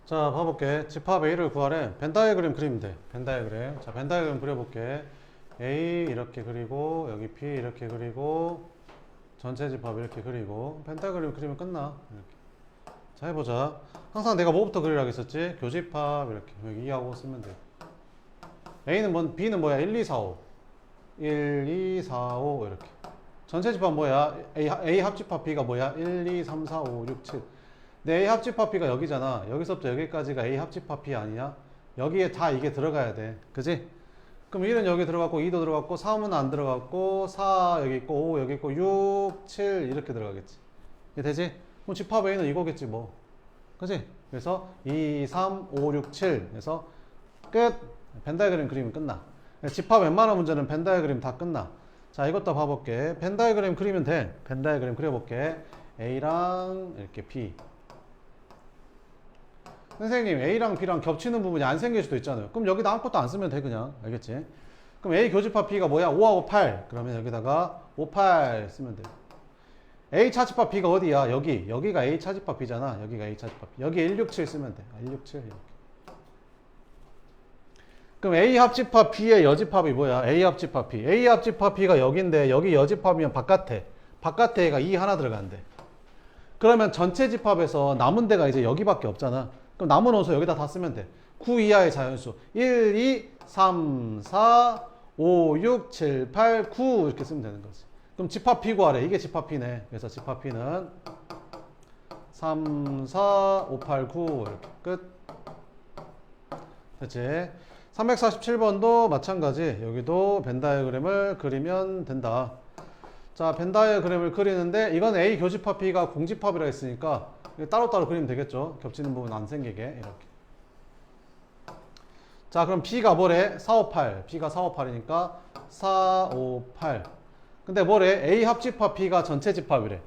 자, 봐볼게. 집합 A를 구하래. 벤 다이어그램 그리면 돼. 벤 다이어그램. 자, 벤 다이어그램 그려볼게. A 이렇게 그리고 여기 B 이렇게 그리고 전체 집합 이렇게 그리고 벤 다이어그램 그리면 끝나. 이렇게. 자, 해보자. 항상 내가 뭐부터 그리라고 했었지? 교집합 이렇게 여기 2하고 쓰면 돼. A는 B는 뭐야? 1, 2, 4, 5. 1, 2, 4, 5 이렇게. 전체 집합 뭐야? A 합집합 B가 뭐야? 1, 2, 3, 4, 5, 6, 7. 내 A 합집합 B가 여기잖아. 여기서부터 여기까지가 A 합집합 B 아니냐? 여기에 다 이게 들어가야 돼. 그지? 그럼 1은 여기 들어갔고 2도 들어갔고 3은 안 들어갔고 4 여기 있고 5 여기 있고 6, 7 이렇게 들어가겠지. 이게 되지? 그럼 집합 A는 이거겠지 뭐. 그지? 그래서 2, 3, 5, 6, 7 그래서 끝. 벤 다이어그램 그리면 끝나. 집합 웬만한 문제는 벤 다이어그램 다 끝나. 자, 이것도 봐볼게. 벤 다이어그램 그리면 돼. 벤 다이어그램 그려볼게. A랑 이렇게 B. 선생님 A랑 B랑 겹치는 부분이 안 생길 수도 있잖아요. 그럼 여기다 아무것도 안 쓰면 돼 그냥. 알겠지? 그럼 A 교집합 B가 뭐야? 5하고 8. 그러면 여기다가 5, 8 쓰면 돼. A 차집합 B가 어디야? 여기. 여기가 A 차집합 B잖아. 여기가 A 차집합 B. 여기 1, 6, 7 쓰면 돼. 1, 6, 7 이렇게. 그럼 A 합집합 B의 여집합이 뭐야? A 합집합 B. A 합집합 B가 여기인데 여기 여집합이면 바깥에. 바깥에 A가 2 하나 들어간대. 그러면 전체 집합에서 남은 데가 이제 여기밖에 없잖아. 그럼 남은 원소 여기다 다 쓰면 돼. 9 이하의 자연수. 1, 2, 3, 4, 5, 6, 7, 8, 9 이렇게 쓰면 되는 거지. 그럼 집합 P 구하래. 이게 집합 P네. 그래서 집합 P는 3, 4, 5, 8, 9 이렇게 끝. 됐지? 347번도 마찬가지. 여기도 벤 다이어그램을 그리면 된다. 자, 벤 다이어그램을 그리는데 이건 A 교집합 B가 공집합이라 했으니까 따로따로 그리면 되겠죠. 겹치는 부분 안 생기게 이렇게. 자, 그럼 B가 뭐래? 4, 5, 8. B가 4, 5, 8이니까 4, 5, 8. 근데 뭐래? A 합집합 B가 전체 집합이래.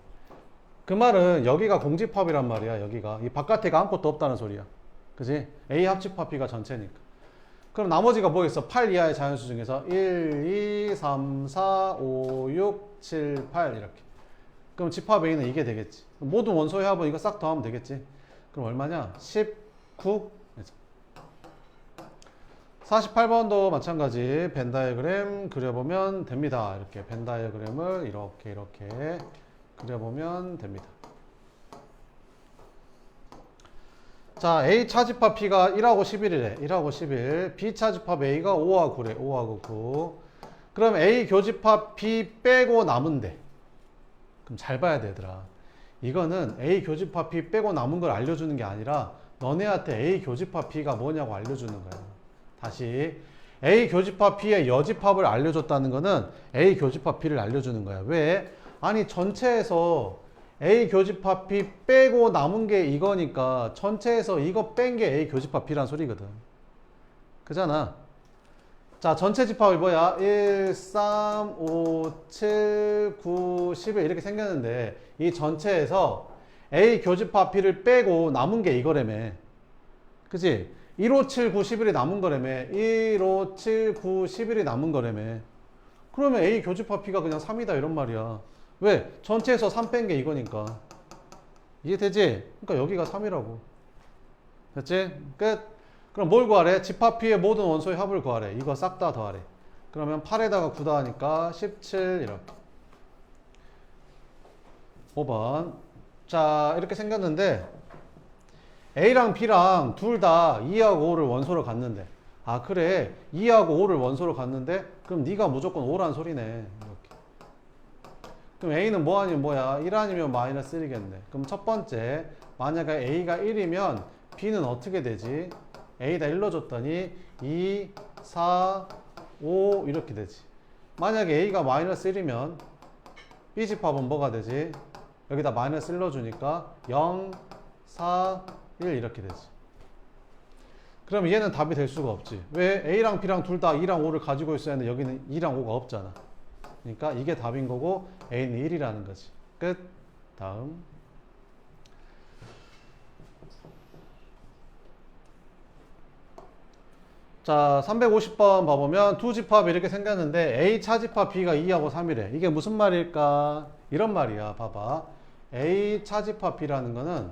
그 말은 여기가 공집합이란 말이야. 여기가. 이 바깥에가 아무것도 없다는 소리야. 그지? A 합집합 B가 전체니까. 그럼 나머지가 뭐 있어? 8 이하의 자연수 중에서 1, 2, 3, 4, 5, 6, 7, 8 이렇게. 그럼 집합 A는 이게 되겠지. 모든 원소의 합은 이거 싹 더하면 되겠지. 그럼 얼마냐? 19. 48번도 마찬가지. 벤 다이어그램 그려보면 됩니다. 이렇게 벤 다이어그램을 이렇게 그려보면 됩니다. 자, A 차집합 P가 1하고 11이래. 1하고 11. B 차집합 A가 5하고 9래. 5하고 9. 그럼 A 교집합 B 빼고 남은데. 그럼 잘 봐야 돼, 얘들아. 이거는 A 교집합 B 빼고 남은 걸 알려주는 게 아니라 너네한테 A 교집합 B가 뭐냐고 알려주는 거야. 다시. A 교집합 B의 여집합을 알려줬다는 거는 A 교집합 B를 알려주는 거야. 왜? 아니, 전체에서 A 교집합 B 빼고 남은 게 이거니까 전체에서 이거 뺀 게 A 교집합 B란 소리거든. 그잖아. 자, 전체 집합이 뭐야? 1, 3, 5, 7, 9, 11 이렇게 생겼는데 이 전체에서 A 교집합 B를 빼고 남은 게 이거라며. 그치? 1, 5, 7, 9, 11이 남은 거라며. 1, 5, 7, 9, 11이 남은 거라며. 그러면 A 교집합 B가 그냥 3이다 이런 말이야. 왜? 전체에서 3 뺀 게 이거니까. 이해되지? 그러니까 여기가 3이라고. 됐지? 끝. 그럼 뭘 구하래? 집합 P의 모든 원소의 합을 구하래. 이거 싹 다 더하래. 그러면 8에다가 9 더하니까 17 이렇게. 5번. 자, 이렇게 생겼는데 A랑 B랑 둘 다 2하고 5를 원소로 갔는데 아 그래 2하고 5를 원소로 갔는데 그럼 네가 무조건 5란 소리네. 이렇게. 그럼 A는 뭐 아니면 뭐야? 1 아니면 마이너스 1이겠네. 그럼 첫 번째 만약에 A가 1이면 B는 어떻게 되지? A다 1로 줬더니 2, 4, 5 이렇게 되지. 만약에 A가 마이너스 1이면 B집합은 뭐가 되지? 여기다 마이너스 1로 주니까 0, 4, 1 이렇게 되지. 그럼 얘는 답이 될 수가 없지. 왜? A랑 B랑 둘 다 2랑 5를 가지고 있어야 하는데 여기는 2랑 5가 없잖아. 그러니까 이게 답인 거고 A는 1이라는 거지. 끝. 다음. 자, 350번 봐보면 두 집합이 이렇게 생겼는데 A 차집합 B가 2하고 3이래. 이게 무슨 말일까? 이런 말이야. 봐봐. A 차집합 B라는 거는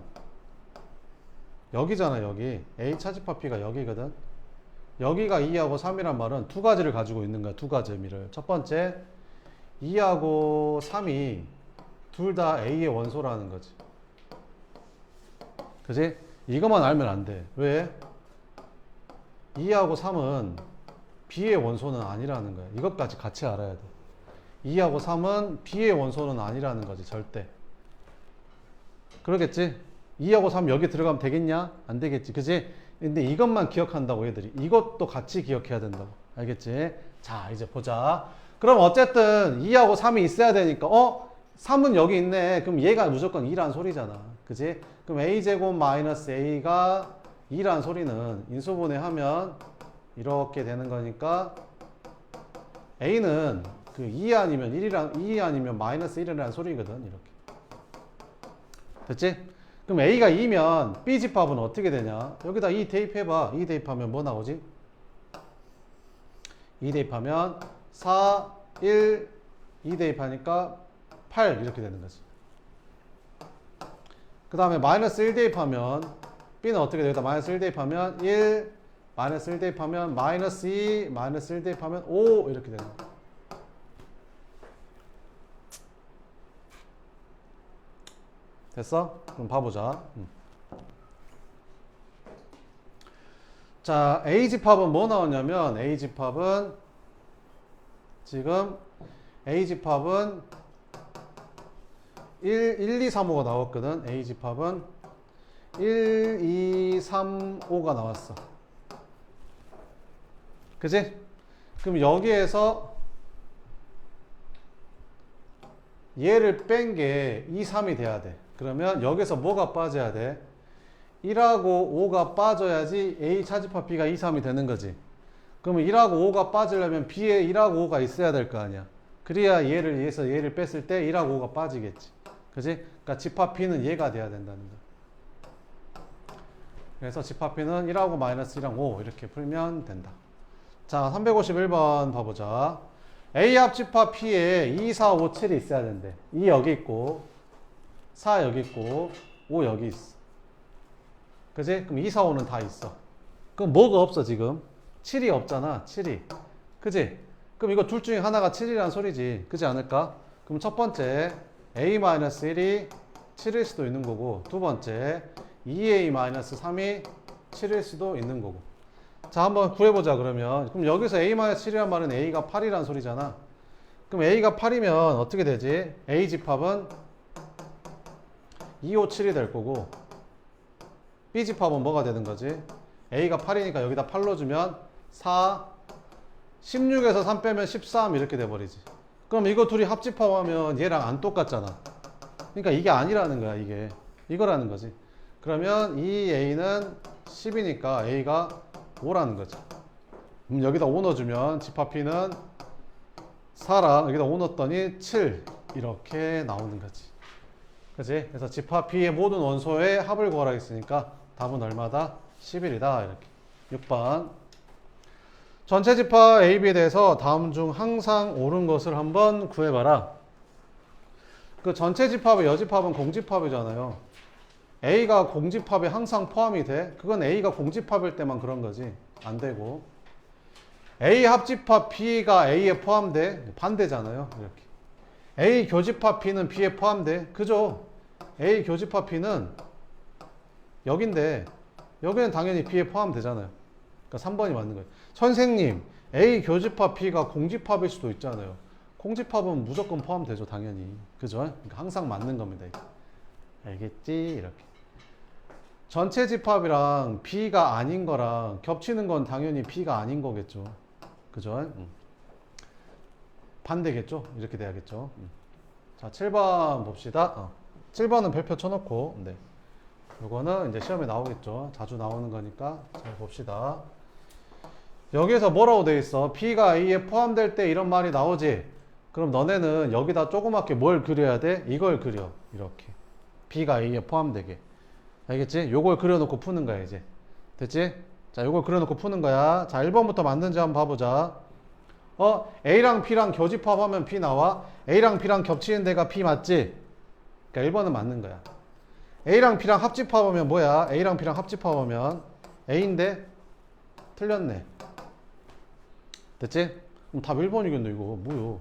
여기잖아, 여기. A 차집합 P가 여기거든. 여기가 2하고 3이란 말은 두 가지를 가지고 있는 거야. 두 가지 의미를. 첫 번째, 2하고 3이 둘 다 A의 원소라는 거지. 그지? 이것만 알면 안 돼. 왜? 2하고 3은 B의 원소는 아니라는 거야. 이것까지 같이 알아야 돼. 2하고 3은 B의 원소는 아니라는 거지, 절대. 그러겠지? 2하고 3 여기 들어가면 되겠냐? 안 되겠지. 그지? 근데 이것만 기억한다고 얘들이. 이것도 같이 기억해야 된다고. 알겠지? 자, 이제 보자. 그럼 어쨌든 2하고 3이 있어야 되니까 3은 여기 있네. 그럼 얘가 무조건 2란 소리잖아. 그지? 그럼 a제곱 마이너스 a가 2란 소리는 인수분해하면 이렇게 되는 거니까 a는 그 2 아니면 1이란 2 아니면 마이너스 1이라는 소리거든. 이렇게. 됐지? 그럼 a가 2면 b 집합은 어떻게 되냐? 여기다 2 대입해봐. 2 대입하면 뭐 나오지? 2 대입하면 4, 1, 2 대입하니까 8 이렇게 되는 거지. 그 다음에 마이너스 1 대입하면 b는 어떻게 되겠다? 마이너스 1 대입하면 1, 마이너스 1 대입하면 마이너스 2, 마이너스 1 대입하면 5 이렇게 되는 거야. 됐어? 그럼 봐보자. 자, A집합은 뭐 나왔냐면 A집합은 지금 A집합은 1, 2, 3, 5가 나왔거든. A집합은 1, 2, 3, 5가 나왔어. 그지? 그럼 여기에서 얘를 뺀 게 2, 3이 돼야 돼. 그러면 여기서 뭐가 빠져야 돼? 1하고 5가 빠져야지 A 차집합 B가 2, 3이 되는 거지. 그러면 1하고 5가 빠지려면 B에 1하고 5가 있어야 될 거 아니야. 그래야 얘를 뺐을 때 1하고 5가 빠지겠지. 그지? 그러니까 집합 B는 얘가 돼야 된다는 거야. 그래서 집합 B는 1하고 마이너스 1하고 5 이렇게 풀면 된다. 자, 351번 봐보자. A 합집합 P에 2, 4, 5, 7이 있어야 된대. 2 여기 있고 4 여기 있고 5 여기 있어. 그지? 그럼 2, 4, 5는 다 있어. 그럼 뭐가 없어 지금? 7이 없잖아. 7이. 그지? 그럼 이거 둘 중에 하나가 7이란 소리지. 그지 않을까? 그럼 첫 번째 A-1이 7일 수도 있는 거고, 두 번째 2A-3이 7일 수도 있는 거고. 자, 한번 구해보자 그러면. 그럼 여기서 A-7이란 말은 A가 8이란 소리잖아. 그럼 A가 8이면 어떻게 되지? A 집합은 2, 5, 7이 될 거고, B 집합은 뭐가 되는 거지? A가 8이니까 여기다 8로 주면 4, 16에서 3 빼면 13 이렇게 돼버리지. 그럼 이거 둘이 합집합하면 얘랑 안 똑같잖아. 그러니까 이게 아니라는 거야, 이게. 이거라는 거지. 그러면 이 A는 10이니까 A가 5라는 거지. 그럼 여기다 5 넣어주면 집합 P는 4랑 여기다 5 넣었더니 7 이렇게 나오는 거지. 그치? 그래서 집합 P의 모든 원소의 합을 구하라 했으니까 답은 얼마다? 11이다. 이렇게. 6번. 전체 집합 AB에 대해서 다음 중 항상 옳은 것을 한번 구해봐라. 그 전체 집합의 여집합은 공집합이잖아요. A가 공집합에 항상 포함이 돼? 그건 A가 공집합일 때만 그런 거지. 안 되고. A 합집합 B가 A에 포함돼? 반대잖아요. 이렇게. A 교집합 B는 B에 포함돼? 그죠? A 교집합 B는 여긴데 여기는 당연히 B에 포함되잖아요. 그러니까 3번이 맞는 거예요. 선생님, A 교집합 B가 공집합일 수도 있잖아요. 공집합은 무조건 포함되죠, 당연히. 그죠? 그러니까 항상 맞는 겁니다. 이거. 알겠지? 이렇게. 전체 집합이랑 B가 아닌 거랑 겹치는 건 당연히 B가 아닌 거겠죠. 그죠? 반대겠죠? 이렇게 돼야겠죠. 자, 7번 봅시다. 7번은 별표 쳐놓고, 네. 요거는 이제 시험에 나오겠죠. 자주 나오는 거니까 잘 봅시다. 여기에서 뭐라고 돼 있어? B가 A에 포함될 때 이런 말이 나오지? 그럼 너네는 여기다 조그맣게 뭘 그려야 돼? 이걸 그려. 이렇게. B가 A에 포함되게. 알겠지? 요걸 그려놓고 푸는 거야, 이제. 됐지? 자, 요걸 그려놓고 푸는 거야. 자, 1번부터 맞는지 한번 봐보자. A랑 B랑 교집합하면 B 나와? A랑 B랑 겹치는 데가 B 맞지? 그러니까 1번은 맞는 거야. A랑 B랑 합집합하면 뭐야? A랑 B랑 합집합하면 A인데 틀렸네. 됐지? 그럼 답 1번이겠네 이거. 뭐요?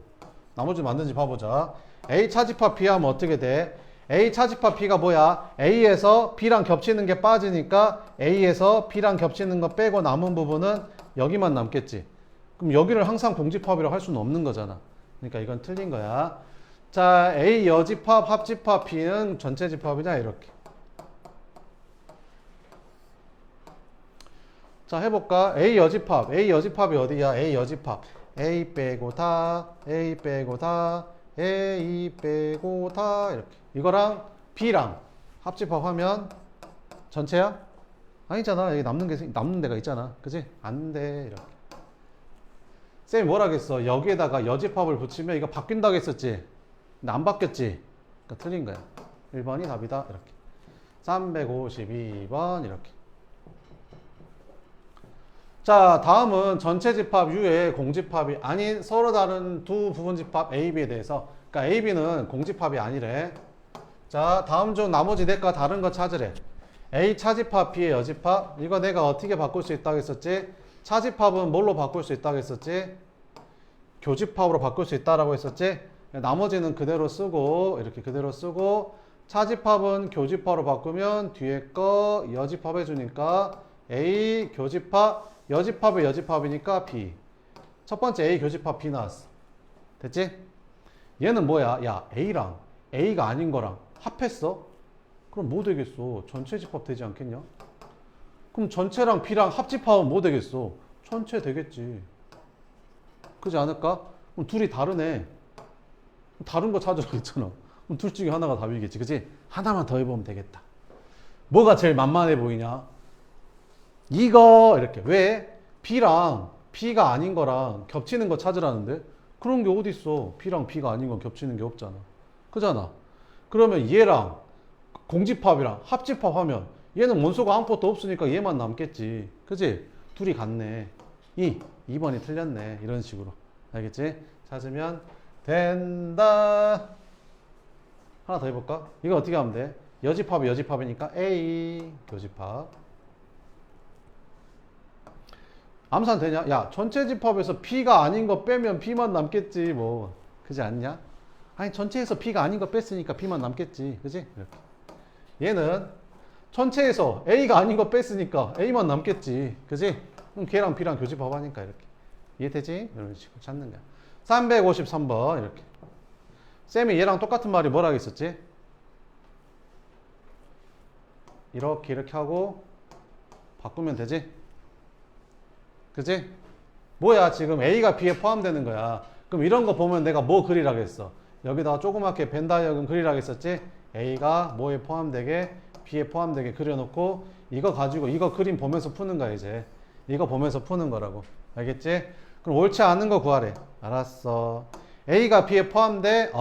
나머지 맞는지 봐보자. A 차집합 B 하면 어떻게 돼? A 차집합 B가 뭐야? A에서 B랑 겹치는 게 빠지니까 A에서 B랑 겹치는 거 빼고 남은 부분은 여기만 남겠지. 그럼 여기를 항상 공집합이라고 할 수는 없는 거잖아. 그러니까 이건 틀린 거야. 자, A 여집합, 합집합, B는 전체 집합이냐 이렇게. 자, 해볼까? A 여집합. A 여집합이 어디야? A 여집합. A 빼고 다, A 빼고 다, A 빼고 다 이렇게. 이거랑 B랑 합집합하면 전체야? 아니잖아. 여기 남는 데가 있잖아. 그지? 안 돼. 이렇게. 쌤이 뭐라겠어? 여기에다가 여집합을 붙이면 이거 바뀐다고 했었지? 근데 안 바뀌었지? 그러니까 틀린 거야. 1번이 답이다. 이렇게. 352번 이렇게. 자, 다음은 전체 집합 U의 공집합이 아닌 서로 다른 두 부분 집합 A, B에 대해서. 그러니까 A, B는 공집합이 아니래. 자, 다음 중 나머지 넷과 다른 거 찾으래. A 차집합, B의 여집합. 이거 내가 어떻게 바꿀 수 있다고 했었지? 차집합은 뭘로 바꿀 수 있다고 했었지? 교집합으로 바꿀 수 있다라고 했었지? 나머지는 그대로 쓰고 이렇게 그대로 쓰고 차집합은 교집합으로 바꾸면 뒤에 거 여집합 해주니까 A 교집합 여집합의 여집합이니까 B. 첫 번째 A 교집합 B 나왔어. 됐지? 얘는 뭐야? 야, A랑 A가 아닌 거랑 합했어? 그럼 뭐 되겠어? 전체 집합 되지 않겠냐? 그럼 전체랑 B랑 합집합은 뭐 되겠어? 전체 되겠지. 그렇지 않을까? 그럼 둘이 다르네. 다른 거 찾으라고 했잖아. 그럼 둘 중에 하나가 답이겠지. 그치? 하나만 더 해보면 되겠다. 뭐가 제일 만만해 보이냐? 이거 이렇게. 왜? B랑 B가 아닌 거랑 겹치는 거 찾으라는데? 그런 게 어디 있어? B랑 B가 아닌 건 겹치는 게 없잖아. 그잖아. 그러면 얘랑 공집합이랑 합집합하면 얘는 원소가 아무것도 없으니까 얘만 남겠지. 그치? 둘이 같네. 2번이 틀렸네. 이런 식으로. 알겠지? 찾으면 된다. 하나 더 해볼까? 이거 어떻게 하면 돼? 여집합이 여집합이니까 A 교집합. 암산 되냐? 야, 전체 집합에서 B가 아닌 거 빼면 B만 남겠지 뭐. 그지 않냐? 아니, 전체에서 B가 아닌 거 뺐으니까 B만 남겠지. 그지? 이렇게. 얘는 전체에서 A가 아닌 거 뺐으니까 A만 남겠지. 그지? 그럼 걔랑 B랑 교집합 하니까 이렇게. 이해되지? 이런 식으로 찾는 거야. 353번 이렇게. 쌤이 얘랑 똑같은 말이 뭐라고 했었지? 이렇게 하고 바꾸면 되지? 그치? 뭐야, 지금 A가 B에 포함되는 거야. 그럼 이런 거 보면 내가 뭐 그리라고 했어? 여기다가 조그맣게 벤 다이어그램 그리라고 했었지? A가 뭐에 포함되게 B에 포함되게 그려놓고 이거 가지고 이거 그림 보면서 푸는 거야. 이제 이거 보면서 푸는 거라고. 알겠지? 그럼 옳지 않은 거 구하래. 알았어. A가 B에 포함돼?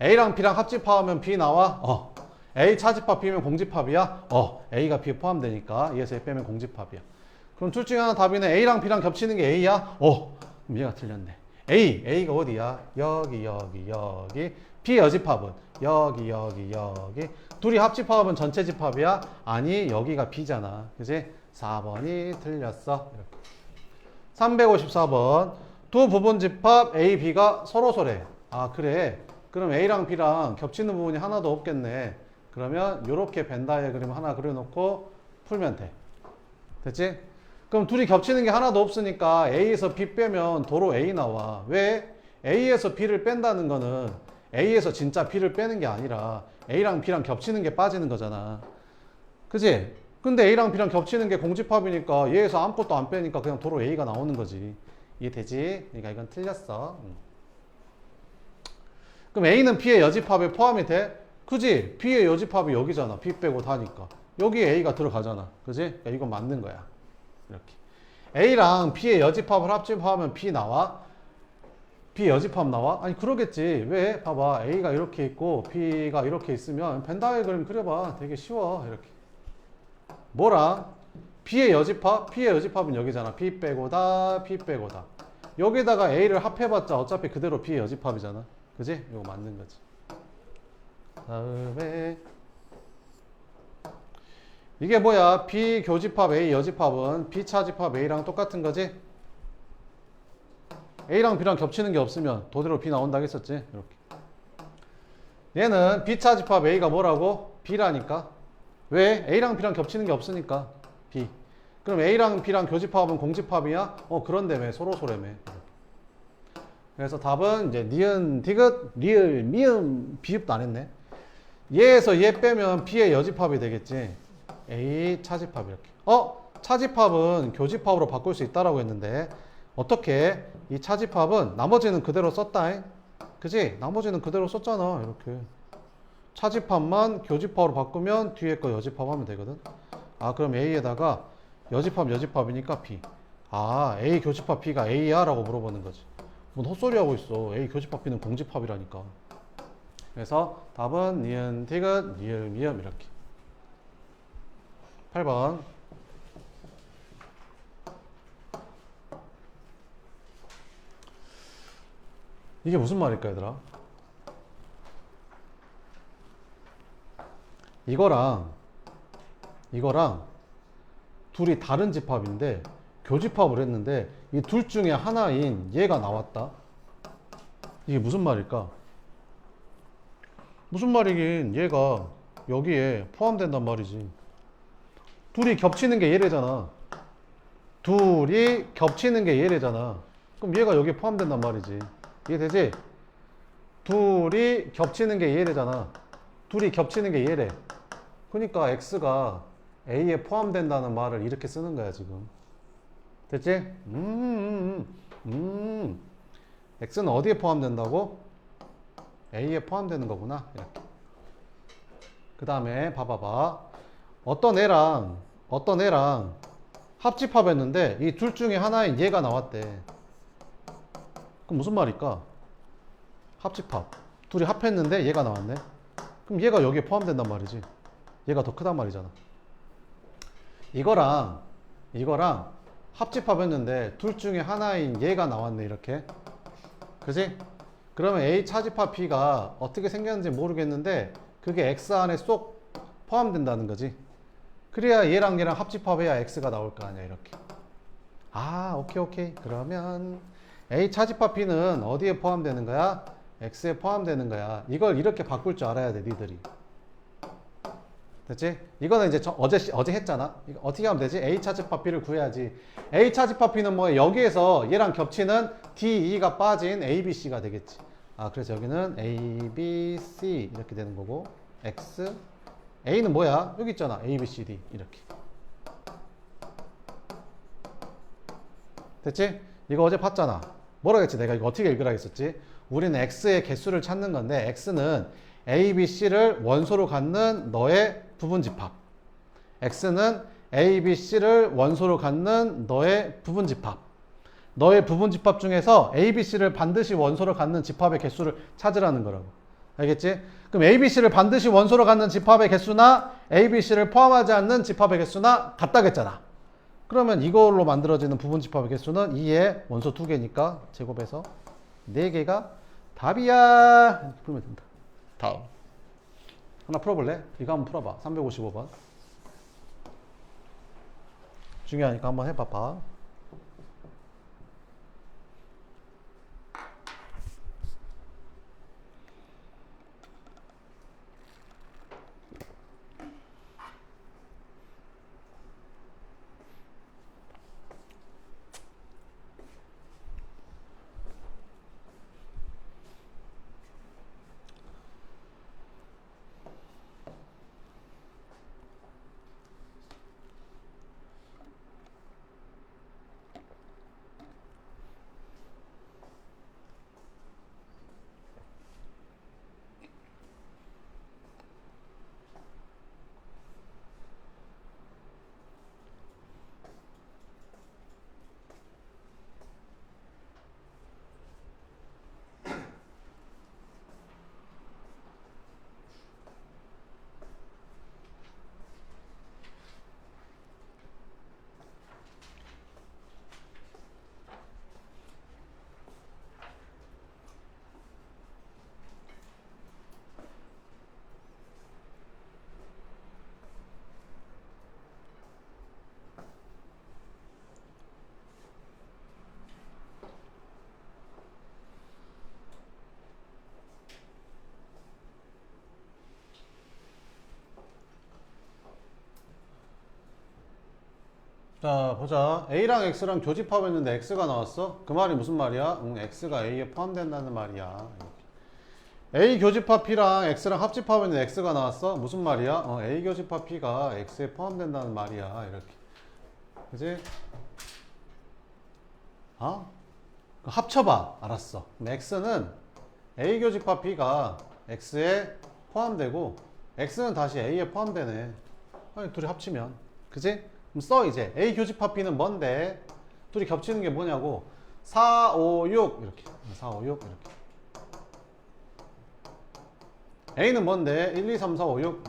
A랑 B랑 합집합하면 B 나와? A 차집합 B면 공집합이야? A가 B에 포함되니까 얘에서 얘 빼면 공집합이야. 그럼 둘 중에 하나 답이네. A랑 B랑 겹치는 게 A야? 그럼 얘가 틀렸네. A가 어디야? 여기. B 여집합은 여기. 둘이 합집합은 전체 집합이야? 아니, 여기가 B잖아. 그지? 4번이 틀렸어. 이렇게. 354번. 두 부분 집합 A, B가 서로서래. 아, 그래. 그럼 A랑 B랑 겹치는 부분이 하나도 없겠네. 그러면 이렇게 벤 다이어그램 하나 그려놓고 풀면 돼. 됐지? 그럼 둘이 겹치는 게 하나도 없으니까 A에서 B 빼면 도로 A 나와. 왜? A에서 B를 뺀다는 거는 A에서 진짜 B를 빼는 게 아니라 A랑 B랑 겹치는 게 빠지는 거잖아. 그치? 근데 A랑 B랑 겹치는 게 공집합이니까 얘에서 아무것도 안 빼니까 그냥 도로 A가 나오는 거지. 이해되지? 그러니까 이건 틀렸어. 그럼 A는 B의 여집합에 포함이 돼? 그지? B의 여집합이 여기잖아. B 빼고 다니까. 여기에 A가 들어가잖아. 그지? 그러니까 이건 맞는 거야. 이렇게. A랑 B의 여집합을 합집하면 B 나와? B 여집합 나와? 아니, 그러겠지. 왜? 봐봐. A가 이렇게 있고 B가 이렇게 있으면 벤 다이어그램 그려봐. 되게 쉬워. 이렇게. 뭐랑? B의 여집합? B의 여집합은 여기잖아. B 빼고 다, B 빼고 다. 여기다가 A를 합해봤자 어차피 그대로 B의 여집합이잖아. 그지? 이거 맞는 거지. 다음에 이게 뭐야? B 교집합 A 여집합은 B 차집합 A랑 똑같은 거지? A랑 B랑 겹치는 게 없으면 도대로 B 나온다고 했었지? 이렇게. 얘는 B 차집합 A가 뭐라고? B라니까. 왜? A랑 B랑 겹치는 게 없으니까 B. 그럼 A랑 B랑 교집합은 공집합이야? 그런데며 서로소래며. 그래서 답은 이제 니은, 디귿, 리을, 미음, 비읍도 안 했네. 얘에서 얘 빼면 B의 여집합이 되겠지. A 차집합 이렇게. 차집합은 교집합으로 바꿀 수 있다라고 했는데 어떻게? 이 차집합은 나머지는 그대로 썼다. 그지? 나머지는 그대로 썼잖아. 이렇게. 차집합만 교집합으로 바꾸면 뒤에 거 여집합 하면 되거든. 그럼 A에다가 여집합이니까 B. A 교집합 B가 A야? 라고 물어보는 거지. 뭔 헛소리 하고 있어. A 교집합 B는 공집합이라니까. 그래서 답은 니은, 디귿, 리을, 미음 이렇게. 8번. 이게 무슨 말일까 얘들아? 이거랑 둘이 다른 집합인데 교집합을 했는데 이 둘 중에 하나인 얘가 나왔다. 이게 무슨 말일까? 무슨 말이긴 얘가 여기에 포함된단 말이지. 둘이 겹치는 게 얘래잖아. 둘이 겹치는 게 얘래잖아. 그럼 얘가 여기에 포함된단 말이지. 이해되지? 둘이 겹치는 게 얘래잖아. 둘이 겹치는 게 얘래. 그러니까 X가 A에 포함된다는 말을 이렇게 쓰는 거야 지금. 됐지? X는 어디에 포함된다고? A에 포함되는 거구나. 이렇게. 그 다음에 봐봐봐. 어떤 애랑 합집합했는데 이 둘 중에 하나인 얘가 나왔대. 그럼 무슨 말일까? 합집합. 둘이 합했는데 얘가 나왔네. 그럼 얘가 여기에 포함된단 말이지. 얘가 더 크단 말이잖아. 이거랑 합집합했는데 둘 중에 하나인 얘가 나왔네. 이렇게. 그지? 그러면 A 차집합 B가 어떻게 생겼는지 모르겠는데 그게 X 안에 쏙 포함된다는 거지. 그래야 얘랑 합집합해야 X가 나올 거 아니야. 이렇게. 오케이. 그러면 A 차집합 B는 어디에 포함되는 거야? X에 포함되는 거야. 이걸 이렇게 바꿀 줄 알아야 돼, 니들이. 됐지? 이거는 이제 어제 했잖아. 이거 어떻게 하면 되지? A 차집합 B를 구해야지. A 차집합 B는 뭐야? 여기에서 얘랑 겹치는 D, E가 빠진 A, B, C가 되겠지. 그래서 여기는 A, B, C 이렇게 되는 거고 X, A는 뭐야? 여기 있잖아. A, B, C, D 이렇게. 됐지? 이거 어제 봤잖아. 뭐라 했지? 내가 이거 어떻게 읽으라 했었지? 우리는 X의 개수를 찾는 건데 X는 A, B, C를 원소로 갖는 너의 부분집합. X는 A, B, C를 원소로 갖는 너의 부분집합. 너의 부분집합 중에서 A, B, C를 반드시 원소로 갖는 집합의 개수를 찾으라는 거라고. 알겠지? 그럼 A, B, C를 반드시 원소로 갖는 집합의 개수나 A, B, C를 포함하지 않는 집합의 개수나 같다겠잖아. 그러면 이걸로 만들어지는 부분집합의 개수는 2의 원소 2개니까 제곱해서 4개가 답이야. 이렇게 풀면 된다. 다음. 하나 풀어볼래? 이거 한번 풀어봐. 355번. 중요하니까 한번 해봐봐. 자, 보자. A랑 X랑 교집합했는데 X가 나왔어? 그 말이 무슨 말이야? X가 A에 포함된다는 말이야. A 교집합 P랑 X랑 합집합했는데 X가 나왔어? 무슨 말이야? A 교집합 P가 X에 포함된다는 말이야. 이렇게. 그지? 합쳐봐. 알았어. 그럼 X는 A 교집합 P가 X에 포함되고 X는 다시 A에 포함되네. 아니, 둘이 합치면. 그지? 그럼 써 이제. A 교집합 P는 뭔데? 둘이 겹치는 게 뭐냐고. 4, 5, 6 이렇게. 4, 5, 6 이렇게. A는 뭔데? 1, 2, 3, 4, 5, 6.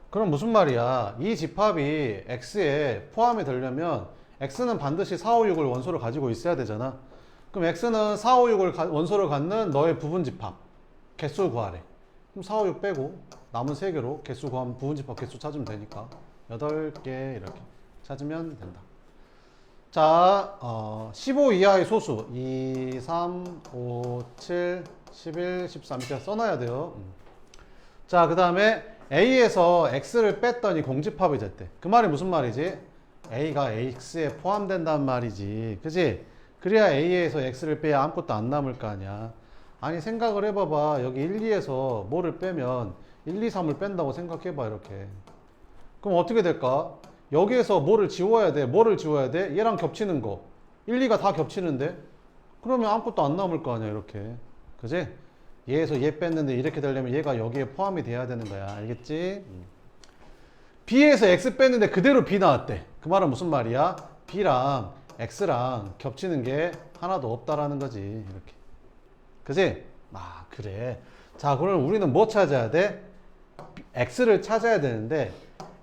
그럼 무슨 말이야? 이 집합이 X에 포함이 되려면 X는 반드시 4, 5, 6을 원소로 가지고 있어야 되잖아. 그럼 X는 4, 5, 6을 원소로 갖는 너의 부분집합. 개수 구하래. 그럼 4, 5, 6 빼고 남은 3개로 개수 구하면 부분집합 개수 찾으면 되니까 8개 이렇게 찾으면 된다. 자, 15 이하의 소수 2, 3, 5, 7, 11, 13 이렇게 써놔야 돼요. 자, 그 다음에 A에서 X를 뺐더니 공집합이 됐대. 그 말이 무슨 말이지? A가 X에 포함된단 말이지. 그지? 그래야 A에서 X를 빼야 아무것도 안 남을 거 아니야. 아니, 생각을 해봐봐. 여기 1, 2에서 뭐를 빼면 1, 2, 3을 뺀다고 생각해봐. 이렇게. 그럼 어떻게 될까? 여기에서 뭐를 지워야 돼? 뭐를 지워야 돼? 얘랑 겹치는 거. 1, 2가 다 겹치는데? 그러면 아무것도 안 남을 거 아니야, 이렇게. 그지? 얘에서 얘 뺐는데 이렇게 되려면 얘가 여기에 포함이 돼야 되는 거야. 알겠지? B에서 X 뺐는데 그대로 B 나왔대. 그 말은 무슨 말이야? B랑 X랑 겹치는 게 하나도 없다라는 거지. 이렇게. 그지? 그래. 자, 그럼 우리는 뭐 찾아야 돼? X를 찾아야 되는데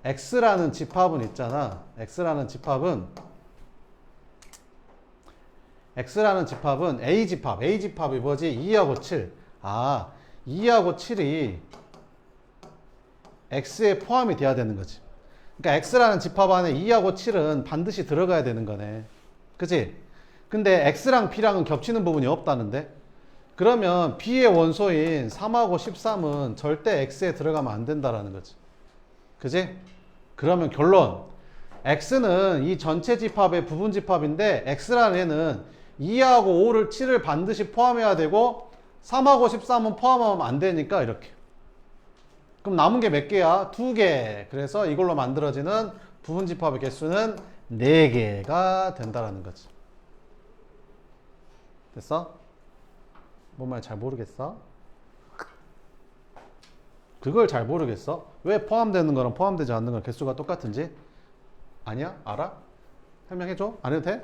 X라는 집합은 있잖아. X라는 집합은 A집합. A집합이 뭐지? 2하고 7. 2하고 7이 X에 포함이 돼야 되는 거지. 그러니까 X라는 집합 안에 2하고 7은 반드시 들어가야 되는 거네. 그치? 근데 X랑 B랑은 겹치는 부분이 없다는데? 그러면 B의 원소인 3하고 13은 절대 X에 들어가면 안 된다라는 거지. 그치? 그러면 결론. X는 이 전체 집합의 부분 집합인데 X라는 애는 2하고 5를 7을 반드시 포함해야 되고 3하고 13은 포함하면 안 되니까 이렇게. 그럼 남은 게 몇 개야? 2개. 그래서 이걸로 만들어지는 부분 집합의 개수는 4개가 된다라는 거지. 됐어? 뭔 말 잘 모르겠어? 그걸 잘 모르겠어? 왜 포함되는 거랑 포함되지 않는 거랑 개수가 똑같은지? 아니야? 알아? 설명해줘? 안 해도 돼?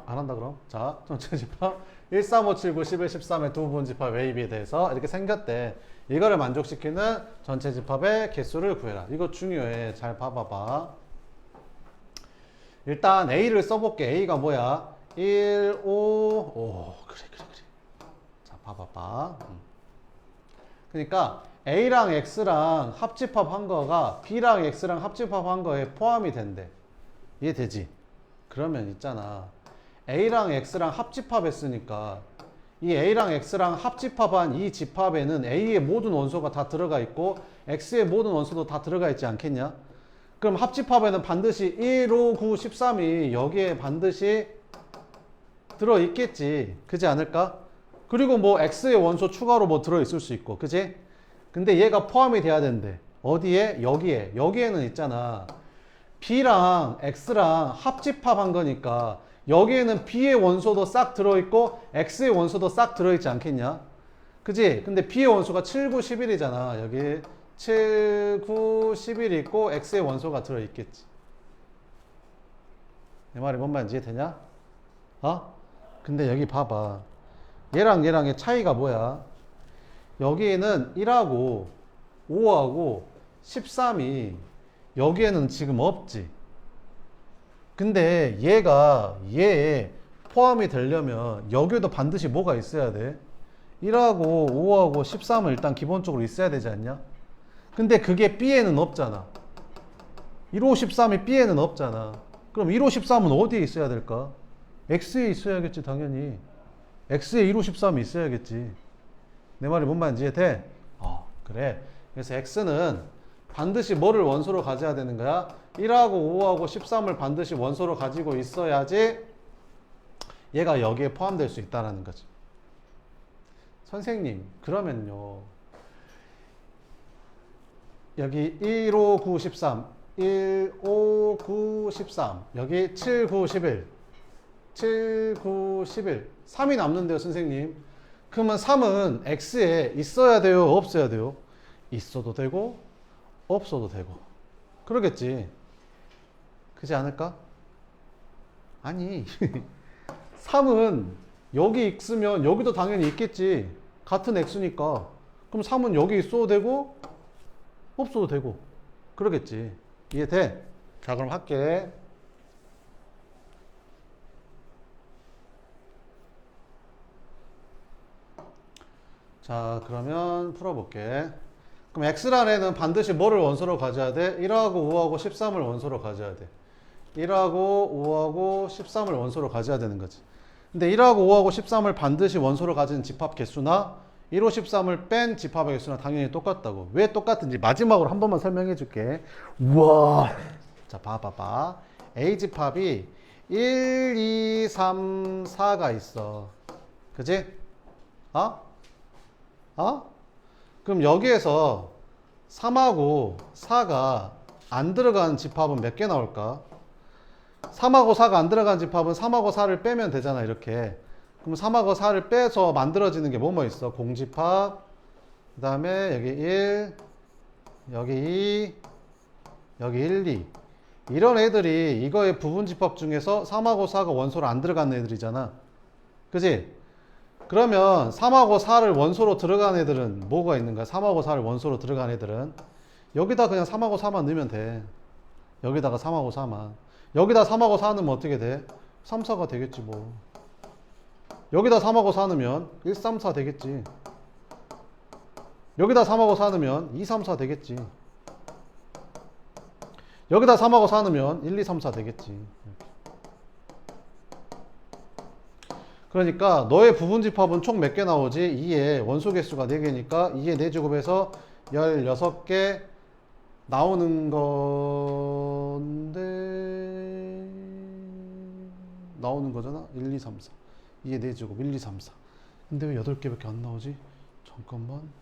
안 한다 그럼? 자, 전체 집합 1, 3, 5, 7, 9, 11, 13의 두 부분 집합 A, B에 대해서 이렇게 생겼대. 이거를 만족시키는 전체 집합의 개수를 구해라. 이거 중요해. 잘 봐봐봐. 일단 A를 써볼게. A가 뭐야? 1, 5, 그래. 자, 봐봐봐. 그러니까 A랑 X랑 합집합한 거가 B랑 X랑 합집합한 거에 포함이 된대. 이해되지? 그러면 있잖아. A랑 X랑 합집합했으니까 이 A랑 X랑 합집합한 이 집합에는 A의 모든 원소가 다 들어가 있고 X의 모든 원소도 다 들어가 있지 않겠냐? 그럼 합집합에는 반드시 1, 5, 9, 13이 여기에 반드시 들어있겠지. 그지 않을까? 그리고 뭐 X의 원소 추가로 뭐 들어있을 수 있고. 그지? 근데 얘가 포함이 돼야 된대. 어디에? 여기에. 여기에는 있잖아. B랑 X랑 합집합한 거니까 여기에는 B의 원소도 싹 들어있고 X의 원소도 싹 들어있지 않겠냐? 그지? 근데 B의 원소가 7, 9, 11이잖아. 여기 7, 9, 11이 있고 X의 원소가 들어있겠지. 내 말이 뭔 말인지 이해되냐? 근데 여기 봐봐. 얘랑 얘랑의 차이가 뭐야? 여기에는 1하고 5하고 13이 여기에는 지금 없지. 근데 얘에 포함이 되려면 여기에도 반드시 뭐가 있어야 돼? 1하고 5하고 13은 일단 기본적으로 있어야 되지 않냐? 근데 그게 B에는 없잖아. 1, 5, 13이 B에는 없잖아. 그럼 1, 5, 13은 어디에 있어야 될까? X에 있어야겠지, 당연히. X에 1, 5, 13이 있어야겠지. 내 말이 뭔 말인지 이해돼? 그래. 그래서 X는 반드시 뭐를 원소로 가져야 되는 거야? 1하고 5하고 13을 반드시 원소로 가지고 있어야지 얘가 여기에 포함될 수 있다는 거지. 선생님, 그러면요. 여기 1, 5, 9, 13, 1, 5, 9, 13, 여기 7, 9, 11, 7, 9, 11, 3이 남는데요, 선생님. 그러면 3은 X에 있어야 돼요, 없어야 돼요? 있어도 되고, 없어도 되고. 그러겠지. 그렇지 않을까? 아니, 3은 여기 있으면 여기도 당연히 있겠지. 같은 X니까. 그럼 3은 여기 있어도 되고, 없어도 되고. 그러겠지. 이해돼? 자, 그럼 할게. 자, 그러면 풀어볼게. 그럼 X란에는 반드시 뭐를 원소로 가져야 돼? 1하고 5하고 13을 원소로 가져야 돼. 1하고 5하고 13을 원소로 가져야 되는 거지. 근데 1하고 5하고 13을 반드시 원소로 가진 집합 개수나 1, 5, 13을 뺀 집합의 개수나 당연히 똑같다고. 왜 똑같은지 마지막으로 한 번만 설명해 줄게. 우와. 자, 봐봐봐. A 집합이 1, 2, 3, 4가 있어. 그지? 어? 어? 그럼 여기에서 3하고 4가 안 들어간 집합은 몇 개 나올까? 3하고 4가 안 들어간 집합은 3하고 4를 빼면 되잖아, 이렇게. 그럼 3하고 4를 빼서 만들어지는 게 뭐뭐 있어? 공집합, 그 다음에 여기 1, 여기 2, 여기 1, 2. 이런 애들이 이거의 부분집합 중에서 3하고 4가 원소로 안 들어간 애들이잖아. 그지? 그러면 3하고 4를 원소로 들어간 애들은 뭐가 있는가? 3하고 4를 원소로 들어간 애들은 여기다 그냥 3하고 4만 넣으면 돼. 여기다가 3하고 4만. 여기다 3하고 4 넣으면 어떻게 돼? 3, 4가 되겠지 뭐. 여기다 3하고 4 넣으면 1, 3, 4 되겠지. 여기다 3하고 4 넣으면 2, 3, 4 되겠지. 여기다 3하고 4 넣으면 1, 2, 3, 4 되겠지. 그러니까 너의 부분집합은 총 몇 개 나오지? 2에 원소 개수가 4개니까 2에 4제곱해서 16개 나오는 건데 나오는 거잖아. 1, 2, 3, 4. 2에 4제곱 1, 2, 3, 4. 근데 왜 8개밖에 안 나오지? 잠깐만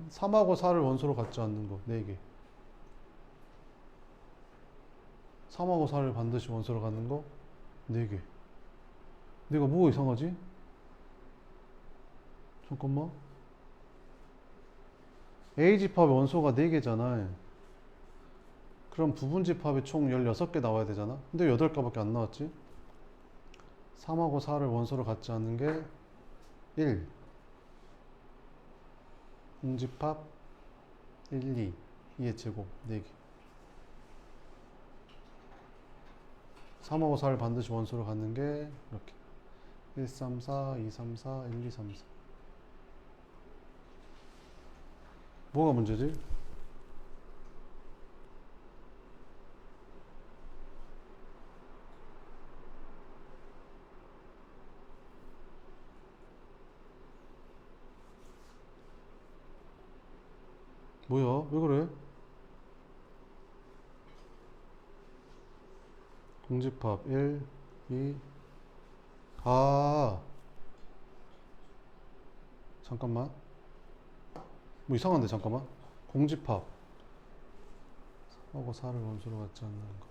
3하고 4를 원소로 갖지 않는 거 4개. 3하고 4를 반드시 원소로 갖는 거 4개. 내가 뭐가 이상하지? 잠깐만. A집합의 원소가 4개잖아. 그럼 부분집합이 총 16개 나와야 되잖아. 근데 8개밖에 안 나왔지? 3하고 4를 원소로 갖지 않는 게 1. 공집합 1, 2. 2의 제곱 4개. 3하고 4를 반드시 원소로 갖는 게 이렇게. 1, 3, 4, 2, 3, 4, 1, 2, 3, 4. 뭐가 문제지? 뭐야? 왜 그래? 공집합 1, 2. 아, 잠깐만. 뭐 이상한데, 잠깐만. 공집합 하고 4를 원소로 갖지 않는 거.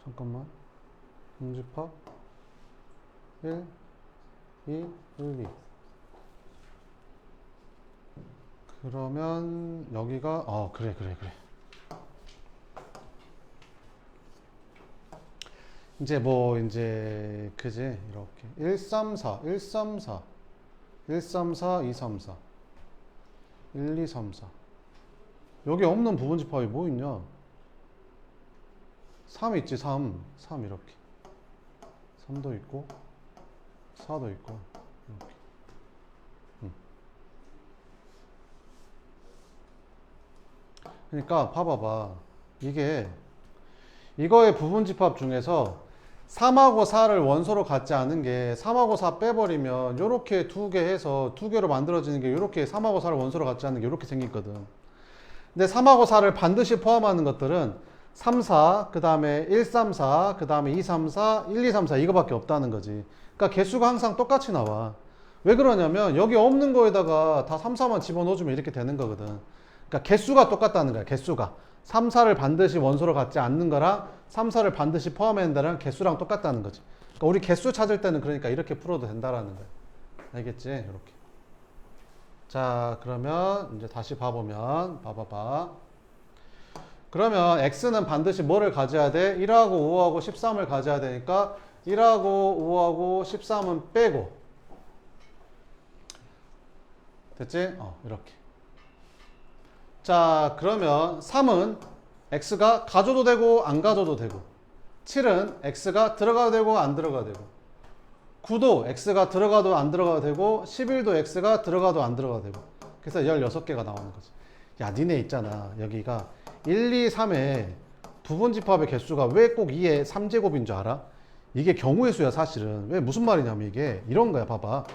잠깐만. 공집합 1, 2, 1, 2. 그러면 여기가 그래. 이제 그지? 이렇게 1, 3, 4, 1, 3, 4, 1, 3, 4, 2, 3, 4, 1, 2, 3, 4. 여기 없는 부분집합이 뭐 있냐? 3 있지, 3 이렇게. 3도 있고 4도 있고 이렇게. 그러니까 봐봐봐. 이거의 부분집합 중에서 3하고 4를 원소로 갖지 않은 게 3하고 4 빼버리면 요렇게 두 개 해서 두 개로 만들어지는 게 요렇게 3하고 4를 원소로 갖지 않는 게 요렇게 생기거든. 근데 3하고 4를 반드시 포함하는 것들은 3, 4, 그 다음에 1, 3, 4, 그 다음에 2, 3, 4, 1, 2, 3, 4 이거밖에 없다는 거지. 그러니까 개수가 항상 똑같이 나와. 왜 그러냐면 여기 없는 거에다가 다 3, 4만 집어넣어주면 이렇게 되는 거거든. 그러니까 개수가 똑같다는 거야. 개수가 3, 4를 반드시 원소로 갖지 않는 거랑 3, 4를 반드시 포함하는 거랑 개수랑 똑같다는 거지. 그러니까 우리 개수 찾을 때는 그러니까 이렇게 풀어도 된다라는 거야. 알겠지? 이렇게. 자, 그러면 이제 다시 봐보면 봐봐봐. 그러면 x는 반드시 뭐를 가져야 돼? 1하고 5하고 13을 가져야 되니까 1하고 5하고 13은 빼고, 됐지? 이렇게. 자, 그러면 3은 x가 가져도 되고 안 가져도 되고, 7은 x가 들어가도 되고 안 들어가도 되고, 9도 x가 들어가도 안 들어가도 되고, 11도 x가 들어가도 안 들어가도 되고. 그래서 16개가 나오는 거지. 야, 니네 있잖아. 여기가 1, 2, 3의 부분집합의 개수가 왜 꼭 2의 3제곱인 줄 알아? 이게 경우의 수야, 사실은. 왜, 무슨 말이냐면 이게 이런 거야. 봐봐.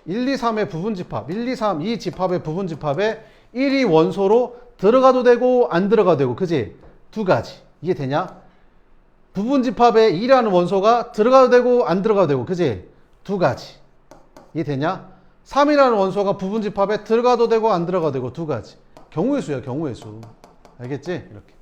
1, 2, 3의 부분집합, 1, 2, 3, 이 집합의 부분집합에 1이 원소로 들어가도 되고 안 들어가도 되고, 그지? 두 가지. 이게 되냐? 부분집합에 2라는 원소가 들어가도 되고 안 들어가도 되고, 그지? 두 가지. 이게 되냐? 3이라는 원소가 부분집합에 들어가도 되고 안 들어가도 되고, 두 가지. 경우의 수야, 경우의 수. 알겠지? 이렇게.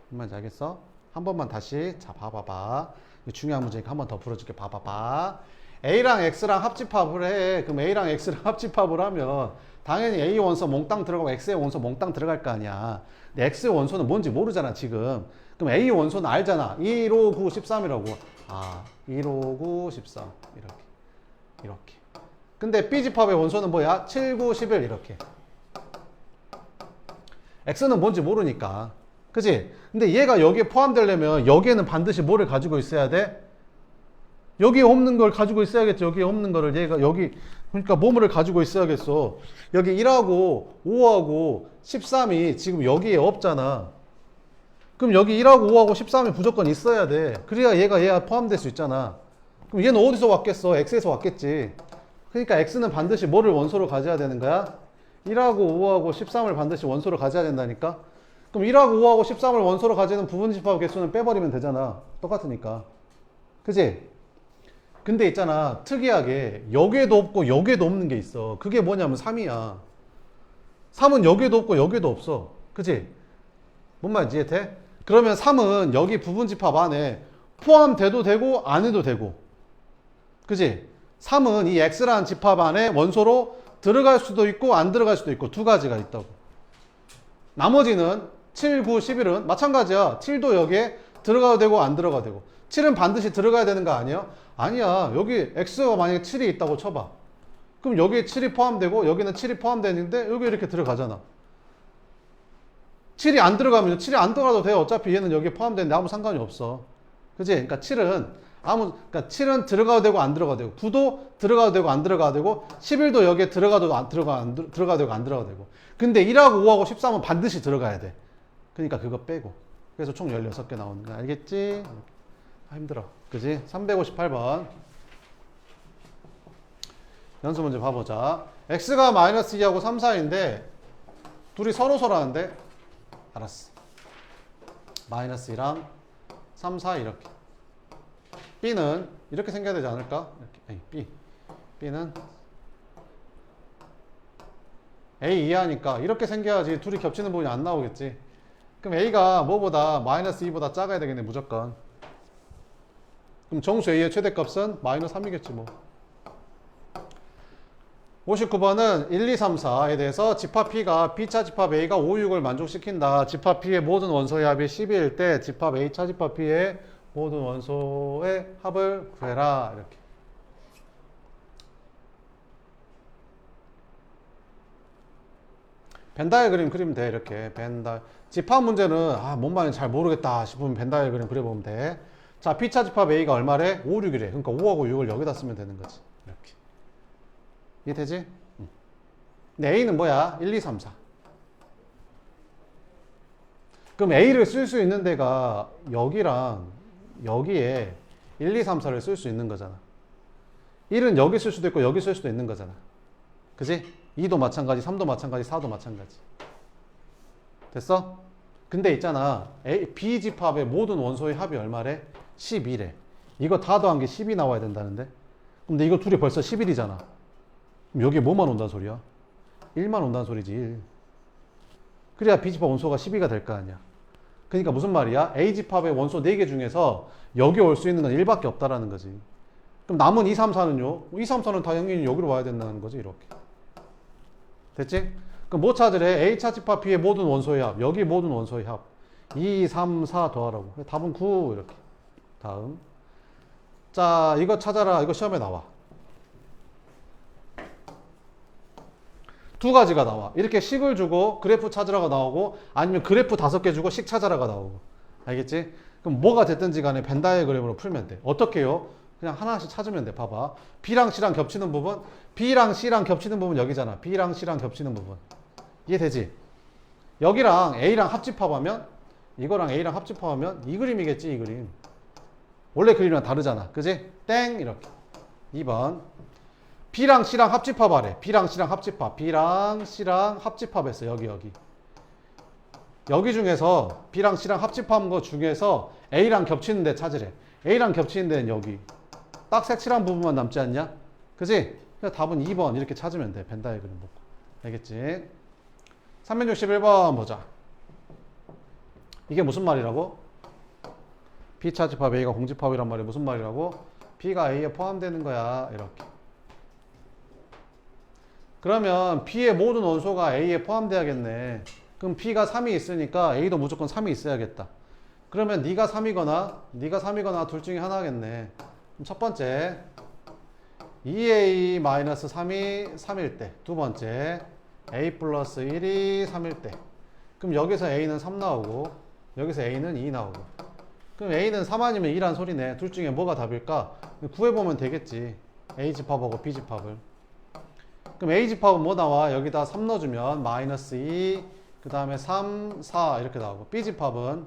뭔지 알겠어? 한 번만 다시. 자, 봐봐봐. 이거 중요한 문제니까 한 번 더 풀어줄게. 봐봐봐. A랑 X랑 합집합을 해. 그럼 A랑 X랑 합집합을 하면 당연히 A 원소 몽땅 들어가고 X의 원소 몽땅 들어갈 거 아니야. 근데 X의 원소는 뭔지 모르잖아, 지금. 그럼 A 원소는 알잖아. 1, 5, 9, 13이라고. 아, 1, 5, 9, 13. 이렇게. 이렇게. 근데 B집합의 원소는 뭐야? 7, 9, 11. 이렇게. X는 뭔지 모르니까. 그치? 근데 얘가 여기에 포함되려면 여기에는 반드시 뭐를 가지고 있어야 돼? 여기에 없는 걸 가지고 있어야겠죠. 여기에 없는 거를 얘가 여기, 그러니까 뭐를 가지고 있어야겠어. 여기 1하고 5하고 13이 지금 여기에 없잖아. 그럼 여기 1하고 5하고 13이 무조건 있어야 돼. 그래야 얘가 포함될 수 있잖아. 그럼 얘는 어디서 왔겠어? X에서 왔겠지. 그러니까 X는 반드시 뭐를 원소로 가져야 되는 거야? 1하고 5하고 13을 반드시 원소로 가져야 된다니까? 그럼 1하고 5하고 13을 원소로 가지는 부분집합 개수는 빼버리면 되잖아. 똑같으니까. 그치? 근데 있잖아, 특이하게 여기에도 없고 여기에도 없는 게 있어. 그게 뭐냐면 3이야. 3은 여기에도 없고 여기에도 없어. 그치? 뭔 말인지 이해돼? 그러면 3은 여기 부분집합 안에 포함돼도 되고 안 해도 되고, 그치? 3은 이 X라는 집합 안에 원소로 들어갈 수도 있고 안 들어갈 수도 있고, 두 가지가 있다고. 나머지는 7, 9, 11은 마찬가지야. 7도 여기에 들어가도 되고 안 들어가도 되고. 7은 반드시 들어가야 되는 거 아니야? 아니야. 여기 X가 만약에 7이 있다고 쳐봐. 그럼 여기에 7이 포함되고 여기는 7이 포함되는데 여기 이렇게 들어가잖아. 7이 안 들어가면 7이 안 들어가도 돼. 어차피 얘는 여기에 포함되는데 아무 상관이 없어. 그치? 그러니까 7은 들어가도 되고 안 들어가도 되고, 9도 들어가도 되고 안 들어가도 되고, 11도 여기에 들어가도 들어가도 되고 안 들어가도 되고. 근데 1하고 5하고 13은 반드시 들어가야 돼. 그러니까 그거 빼고. 그래서 총 16개 나오는 거야. 알겠지? 아, 힘들어. 그지? 358번. 연습 문제 봐보자. x가 마이너스 2하고 3, 4인데 둘이 서로서라는데, 알았어. 마이너스 2랑 3, 4 이렇게. b는 이렇게 생겨야 되지 않을까? 이렇게. 아니, b는 a 이하니까 이렇게 생겨야지 둘이 겹치는 부분이 안 나오겠지. 그럼 a가 뭐보다 마이너스 2보다 작아야 되겠네, 무조건. 그럼 정수 a의 최대값은 마이너스 3이겠지 뭐. 59번은 1, 2, 3, 4에 대해서 집합 P가 B차 집합 A가 5, 6을 만족시킨다. 집합 P의 모든 원소의 합이 12일 때 집합 A차 집합 P의 모든 원소의 합을 구해라. 이렇게. 벤 다이어그램 그리면 돼. 이렇게. 집합 문제는 뭔 말인지 잘 모르겠다 싶으면 벤 다이어그램 그려보면 돼. 자, B차 집합 A가 얼마래? 5, 6이래. 그러니까 5하고 6을 여기다 쓰면 되는 거지. 이렇게. 이해되지? 근데 A는 뭐야? 1, 2, 3, 4. 그럼 A를 쓸 수 있는 데가 여기랑 여기에 1, 2, 3, 4를 쓸 수 있는 거잖아. 1은 여기 쓸 수도 있고 여기 쓸 수도 있는 거잖아. 그지? 2도 마찬가지, 3도 마찬가지, 4도 마찬가지. 됐어? 근데 있잖아. B 집합의 모든 원소의 합이 얼마래? 11에. 이거 다 더한 게 10이 나와야 된다는데? 근데 이거 둘이 벌써 11이잖아. 그럼 여기에 뭐만 온다는 소리야? 1만 온다는 소리지. 1. 그래야 B 집합 원소가 12가 될 거 아니야. 그러니까 무슨 말이야? A 집합의 원소 4개 중에서 여기 올 수 있는 건 1밖에 없다라는 거지. 그럼 남은 2, 3, 4는요? 2, 3, 4는 당연히 여기로 와야 된다는 거지. 이렇게. 됐지? 그럼 뭐 찾으래? A 차집합 B의 모든 원소의 합. 여기 모든 원소의 합. 2, 3, 4 더하라고. 답은 9 이렇게. 다음. 자, 이거 찾아라. 이거 시험에 나와. 두 가지가 나와. 이렇게 식을 주고 그래프 찾으라가 나오고 아니면 그래프 5개 주고 식 찾아라가 나오고. 알겠지? 그럼 뭐가 됐든지 간에 벤 다이어그램으로 풀면 돼. 어떻게 해요? 그냥 하나씩 찾으면 돼. 봐봐. B랑 C랑 겹치는 부분, B랑 C랑 겹치는 부분 여기잖아. B랑 C랑 겹치는 부분. 이해되지? 여기랑 A랑 합집합하면 이거랑 A랑 합집합하면 이 그림이겠지. 이 그림. 원래 그림이랑 다르잖아. 그지? 땡 이렇게. 2번. B랑 C랑 합집합하래. B랑 C랑 합집합. B랑 C랑 합집합했어. 여기. 여기 중에서 B랑 C랑 합집한 거 중에서 A랑 겹치는 데 찾으래. A랑 겹치는 데는 여기. 딱 색칠한 부분만 남지 않냐? 그지? 그래서 답은 2번 이렇게 찾으면 돼. 벤 다이어그램 보고. 알겠지? 361번 보자. 이게 무슨 말이라고? B 차집합 A가 공집합이란 말이 무슨 말이라고? B가 A에 포함되는 거야. 이렇게. 그러면 B의 모든 원소가 A에 포함돼야겠네. 그럼 B가 3이 있으니까 A도 무조건 3이 있어야겠다. 그러면 네가 3이거나 둘 중에 하나겠네. 그럼 첫 번째 2A-3이 3일 때. 두 번째 A 플러스 1이 3일 때. 그럼 여기서 A는 3 나오고 여기서 A는 2 나오고. 그럼 A는 3 아니면 2란 소리네. 둘 중에 뭐가 답일까? 구해보면 되겠지. A 집합하고 B 집합을. 그럼 A 집합은 뭐 나와? 여기다 3 넣어주면 마이너스 2, 그 다음에 3, 4 이렇게 나오고. B 집합은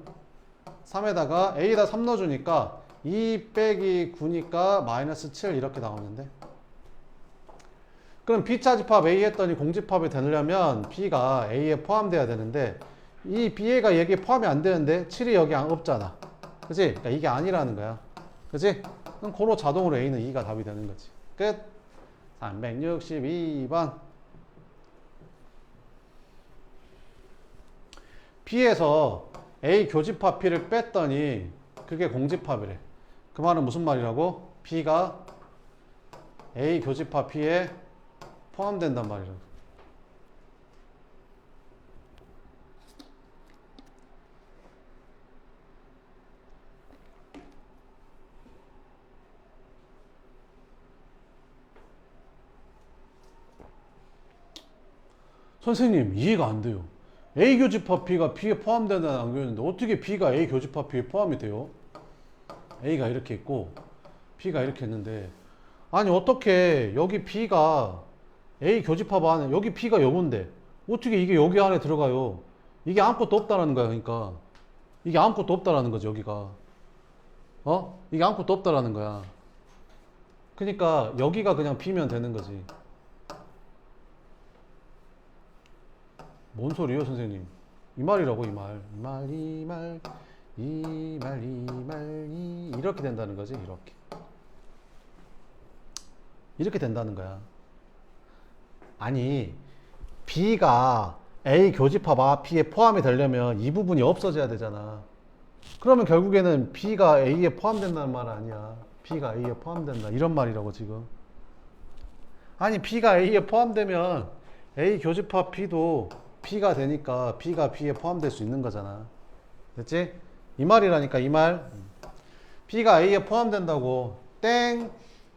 3에다가 A에다 3 넣어주니까 2 빼기 9니까 마이너스 7 이렇게 나오는데. 그럼 B차 집합 A 했더니 공집합이 되려면 B가 A에 포함돼야 되는데 이 B가 여기에 포함이 안 되는데 7이 여기 없잖아. 그치? 그러니까 이게 아니라는 거야. 그치? 그럼 고로 자동으로 A는 2가 답이 되는 거지. 끝. 362번. B에서 A 교집합 P를 뺐더니 그게 공집합이래. 그 말은 무슨 말이라고? B가 A 교집합 P에 포함된단 말이라고. 선생님 이해가 안 돼요. A 교집합 P가 P에 포함된다는 안 그랬는데 어떻게 B가 A 교집합 P에 포함이 돼요? A가 이렇게 있고 B가 이렇게 있는데 아니 어떻게 여기 B가 A 교집합 안에 여기 B가 요건데 어떻게 이게 여기 안에 들어가요? 이게 아무것도 없다라는 거야. 그러니까 이게 아무것도 없다라는 거지. 여기가 이게 아무것도 없다라는 거야. 그러니까 여기가 그냥 B면 되는 거지. 뭔 소리예요 선생님? 이 말이라고. 이렇게 된다는 거지. 이렇게 된다는 거야. 아니 B가 A 교집합 P에 포함이 되려면 이 부분이 없어져야 되잖아. 그러면 결국에는 B가 A에 포함된다는 말 아니야. B가 A에 포함된다 이런 말이라고 지금. 아니 B가 A에 포함되면 A 교집합 B도 B가 되니까 B가 B에 포함될 수 있는 거잖아. 됐지? 이 말이라니까. 이 말. B가 A에 포함된다고. 땡.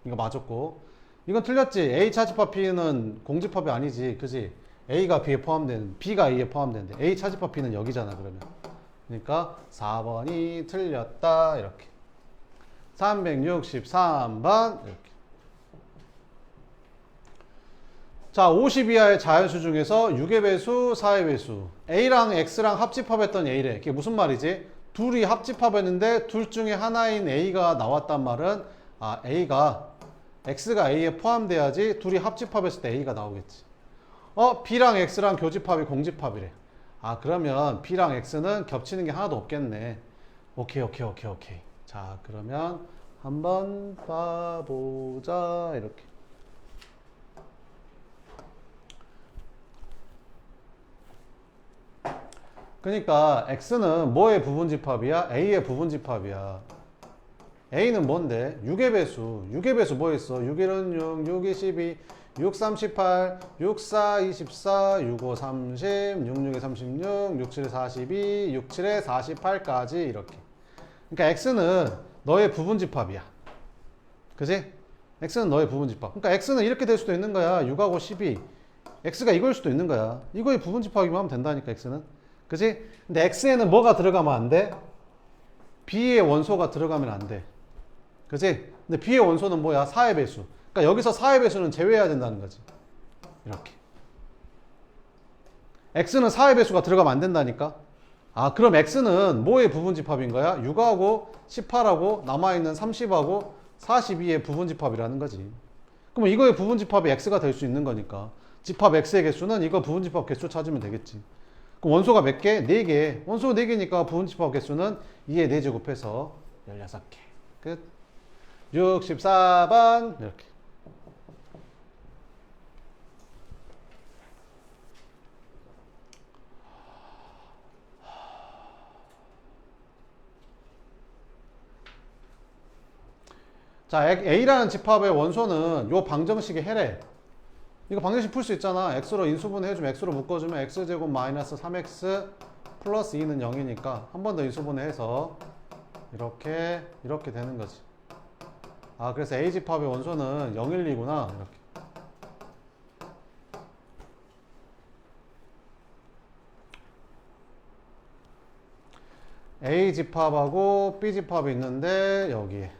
이거 맞았고. 이건 틀렸지. A 차집합 B는 공집합이 아니지. 그지? A가 B에 포함되는, B가 A에 포함되는데 A 차집합 B는 여기잖아. 그러면. 그러니까 4번이 틀렸다. 이렇게. 363번. 이렇게. 자, 50 이하의 자연수 중에서 6의 배수, 4의 배수. A랑 X랑 합집합했던 A래. 그게 무슨 말이지? 둘이 합집합했는데 둘 중에 하나인 A가 나왔단 말은 X가 A에 포함돼야지 둘이 합집합했을 때 A가 나오겠지. B랑 X랑 교집합이 공집합이래. 그러면 B랑 X는 겹치는 게 하나도 없겠네. 오케이. 자, 그러면 한번 봐보자. 이렇게. 그러니까 X는 뭐의 부분집합이야? A의 부분집합이야. A는 뭔데? 6의 배수. 6의 배수 뭐 있어? 6일은 6, 6, 2, 12, 6, 3, 18, 6, 4, 24, 6, 5, 30, 6, 6, 36, 6, 7, 42, 6, 7에 48까지 이렇게. 그러니까 X는 너의 부분집합이야. 그지? X는 너의 부분집합. 그러니까 X는 이렇게 될 수도 있는 거야. 6하고 12. X가 이걸 수도 있는 거야. 이거의 부분집합이면 하면 된다니까, X는. 그지? 근데 X에는 뭐가 들어가면 안 돼? B의 원소가 들어가면 안 돼. 그지? 근데 B의 원소는 뭐야? 4의 배수. 그러니까 여기서 4의 배수는 제외해야 된다는 거지. 이렇게. X는 4의 배수가 들어가면 안 된다니까? 그럼 X는 뭐의 부분집합인 거야? 6하고 18하고 남아있는 30하고 42의 부분집합이라는 거지. 그럼 이거의 부분집합이 X가 될 수 있는 거니까. 집합 X의 개수는 이거 부분집합 개수 찾으면 되겠지. 그럼 원소가 몇 개? 4개. 원소 4개니까 부분집합 개수는 2의 4제곱해서 16개. 끝. 64번 이렇게. 자, A라는 집합의 원소는 요 방정식의 해래. 이거 방정식 풀 수 있잖아. X로 인수분 해주면 X로 묶어주면 X제곱 마이너스 3X 플러스 2는 0이니까 한 번 더 인수분해 해서 이렇게 되는 거지. 그래서 A집합의 원소는 0, 1, 2구나. 이렇게. A집합하고 B집합이 있는데 여기에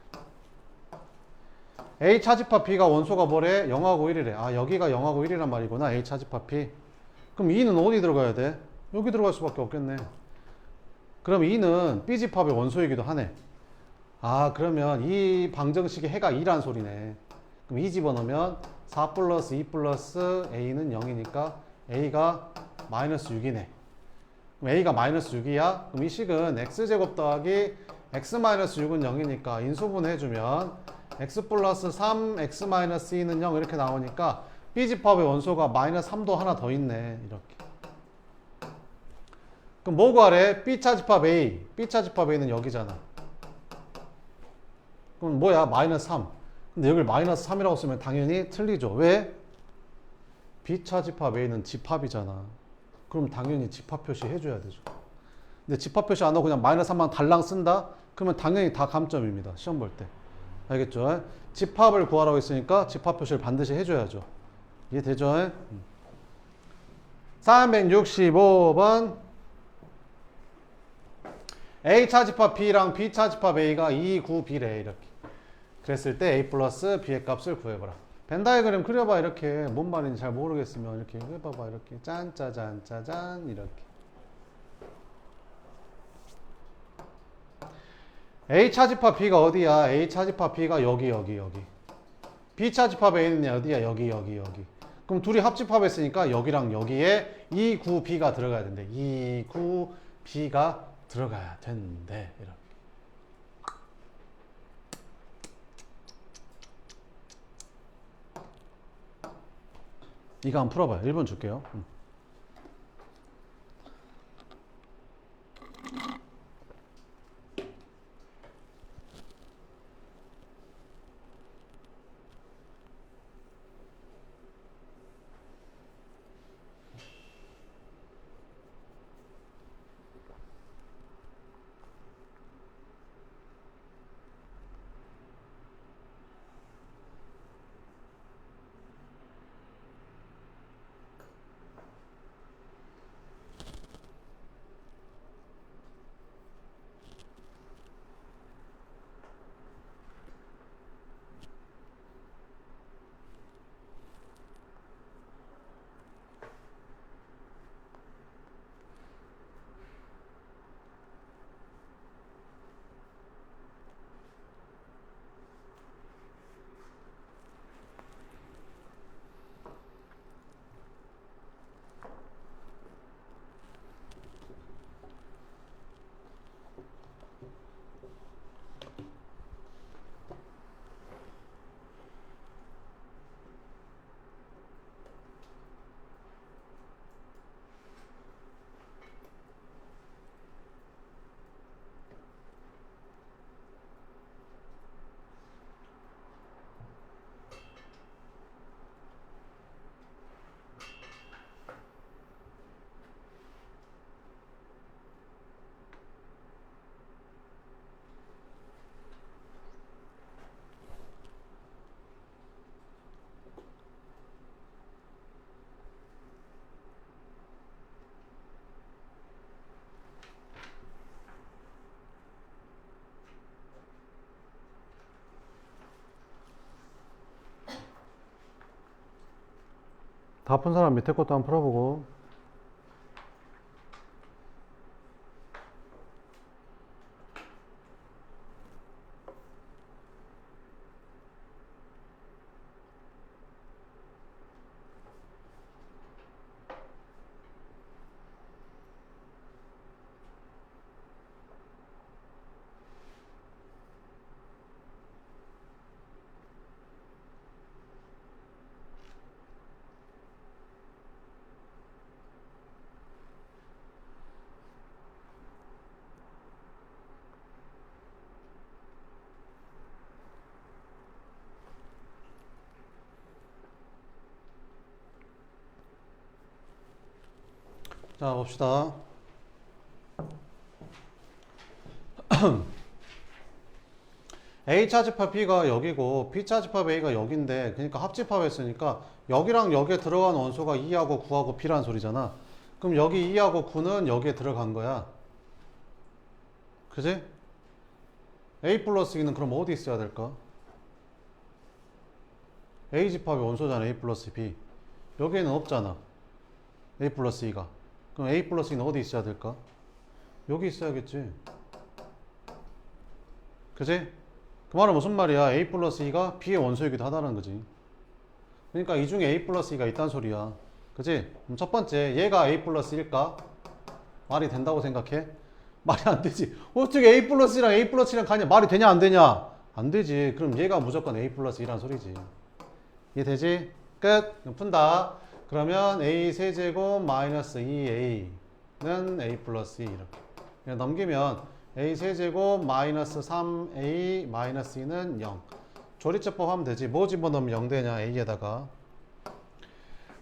A 차집합 B가 원소가 뭐래? 0하고 1이래. 여기가 0하고 1이란 말이구나. A 차집합 B. 그럼 2는 어디 들어가야 돼? 여기 들어갈 수밖에 없겠네. 그럼 2는 B집합의 원소이기도 하네. 그러면 이 방정식의 해가 2란 소리네. 그럼 2 집어넣으면 4 플러스 2 플러스 A는 0이니까 A가 마이너스 6이네. 그럼 A가 마이너스 6이야? 그럼 이 식은 X제곱 더하기 X 마이너스 6은 0이니까 인수분해 해주면 X 플러스 3, X 마이너스 2는 0 이렇게 나오니까 B집합의 원소가 마이너스 3도 하나 더 있네. 이렇게. 그럼 뭐 구하래? B차집합 A. B차집합 A는 여기잖아. 그럼 뭐야? 마이너스 3. 근데 여기를 마이너스 3이라고 쓰면 당연히 틀리죠. 왜? B차집합 A는 집합이잖아. 그럼 당연히 집합 표시 해줘야 되죠. 근데 집합 표시 안 하고 그냥 마이너스 3만 달랑 쓴다? 그러면 당연히 다 감점입니다. 시험 볼 때. 알겠죠? 집합을 구하라고 했으니까 집합 표시를 반드시 해줘야죠. 이해되죠? 365번 A 차집합 B랑 B 차집합 A가 2, 9, B래. 이렇게. 그랬을 때 A 플러스 B의 값을 구해봐라. 벤 다이그램 그려봐. 이렇게. 뭔 말인지 잘 모르겠으면 이렇게 해봐봐. 이렇게. 짠, 짜잔, 짜잔. 이렇게. A 차집합 B가 어디야? A 차집합 B가 여기. B 차집합 A는 어디야? 여기. 그럼 둘이 합집합했으니까 여기랑 여기에 2, 9, B가 들어가야 된대. 2, 9, B가 들어가야 된대. 이렇게. 이거 한번 풀어봐요. 1번 줄게요. 다 푼 사람 밑에 것도 한번 풀어보고. 자, 봅시다. A 차집합 B가 여기고 B 차집합 A가 여기인데, 그러니까 합집합했으니까 여기랑 여기에 들어간 원소가 2하고 9하고 B란 소리잖아. 그럼 여기 2하고 9는 여기에 들어간 거야. 그지? A 플러스 2는 그럼 어디 있어야 될까? A 집합의 원소잖아. A 플러스 B. 여기에는 없잖아. A 플러스 2가. 그럼 A 플러스 2는 어디 있어야 될까? 여기 있어야겠지. 그지? 그 말은 무슨 말이야? A 플러스 2가 B의 원소이기도 하다는 거지. 그러니까 이 중에 A 플러스 2가 있다는 소리야. 그지? 그럼 첫 번째, 얘가 A 플러스 1까? 말이 된다고 생각해? 말이 안 되지. 어떻게 A 플러스 1랑 A 플러스 2랑 가냐? 말이 되냐 안 되냐? 안 되지. 그럼 얘가 무조건 A 플러스 2란 소리지. 이해되지? 끝. 그럼 푼다. 그러면 A 세제곱 마이너스 2A는 A 플러스 2 이렇게. 그냥 넘기면 A 세제곱 마이너스 3A 마이너스 2는 0. 조리제법 하면 되지. 뭐 집어넣으면 0 되냐? A에다가.